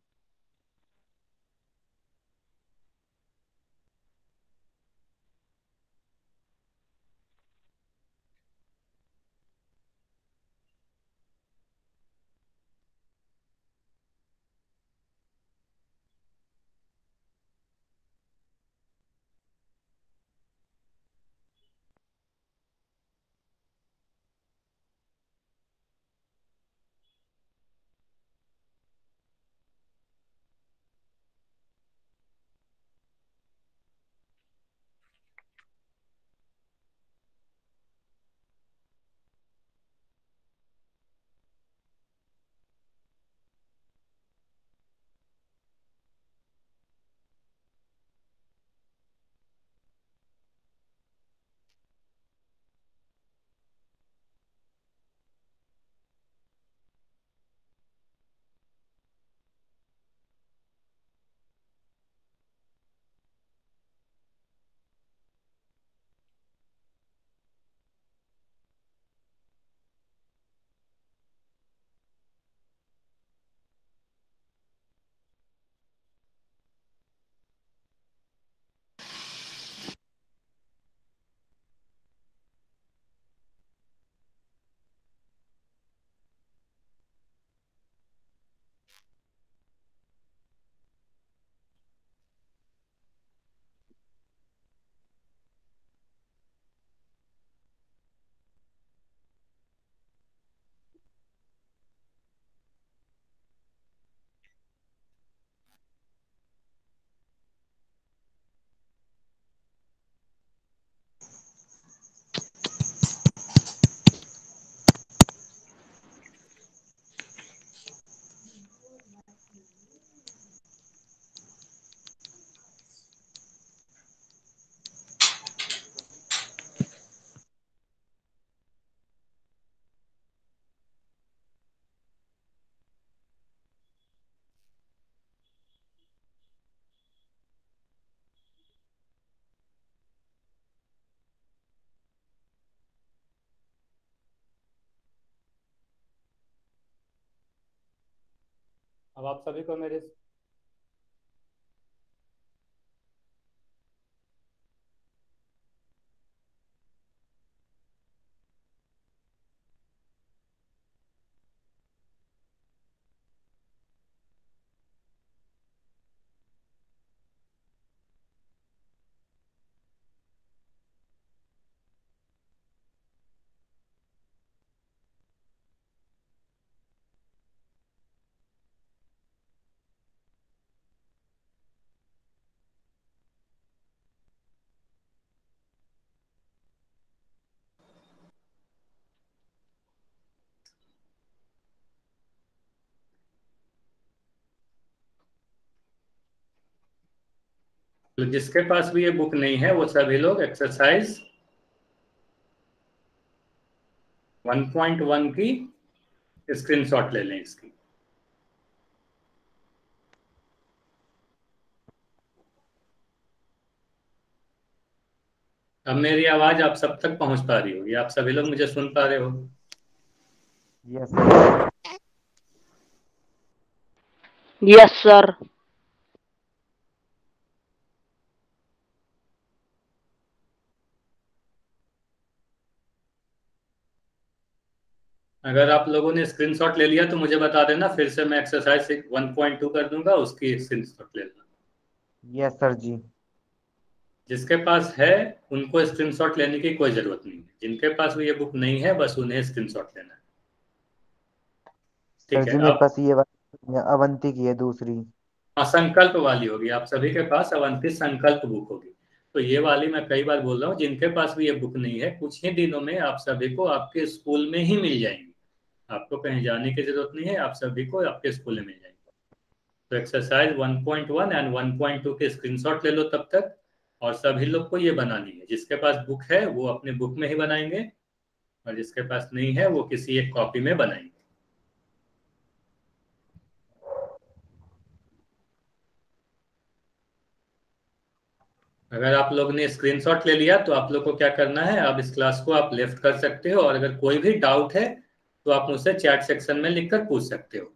अब आप सभी को मेरे, तो जिसके पास भी ये बुक नहीं है वो सभी लोग एक्सरसाइज 1.1 की स्क्रीनशॉट ले लें इसकी। अब मेरी आवाज आप सब तक पहुंच पा रही होगी, आप सभी लोग मुझे सुन पा रहे हो? Yes sir. Yes sir. अगर आप लोगों ने स्क्रीनशॉट ले लिया तो मुझे बता देना, फिर से मैं एक्सरसाइज 1.2 कर दूंगा, उसकी स्क्रीनशॉट ले लेना। यस सर जी। जिसके पास है उनको स्क्रीनशॉट लेने की कोई जरूरत नहीं है, जिनके पास भी ये बुक नहीं है बस उन्हें स्क्रीनशॉट लेना है। सर ठीक है। जी मेरे अब पास ये वाली अवंती की है दूसरी। संकल्प वाली होगी, आप सभी के पास अवंती संकल्प बुक होगी। तो ये वाली मैं कई बार बोल रहा हूँ, जिनके पास भी ये बुक नहीं है कुछ ही दिनों में आप सभी को आपके स्कूल में ही मिल जाएंगी। आपको कहीं जाने की जरूरत नहीं है, आप सभी को आपके स्कूल में मिल जाएंगे। तो एक्सरसाइज 1.1 एंड 1.2 के स्क्रीनशॉट ले लो तब तक, और सभी लोग को ये बनानी है। जिसके पास बुक है वो अपने बुक में ही बनाएंगे, और जिसके पास नहीं है वो किसी एक कॉपी में बनाएंगे। अगर आप लोग ने स्क्रीनशॉट ले लिया तो आप लोग को क्या करना है, अब इस क्लास को आप लेफ्ट कर सकते हो, और अगर कोई भी डाउट है तो आप मुझसे चैट सेक्शन में लिखकर पूछ सकते हो।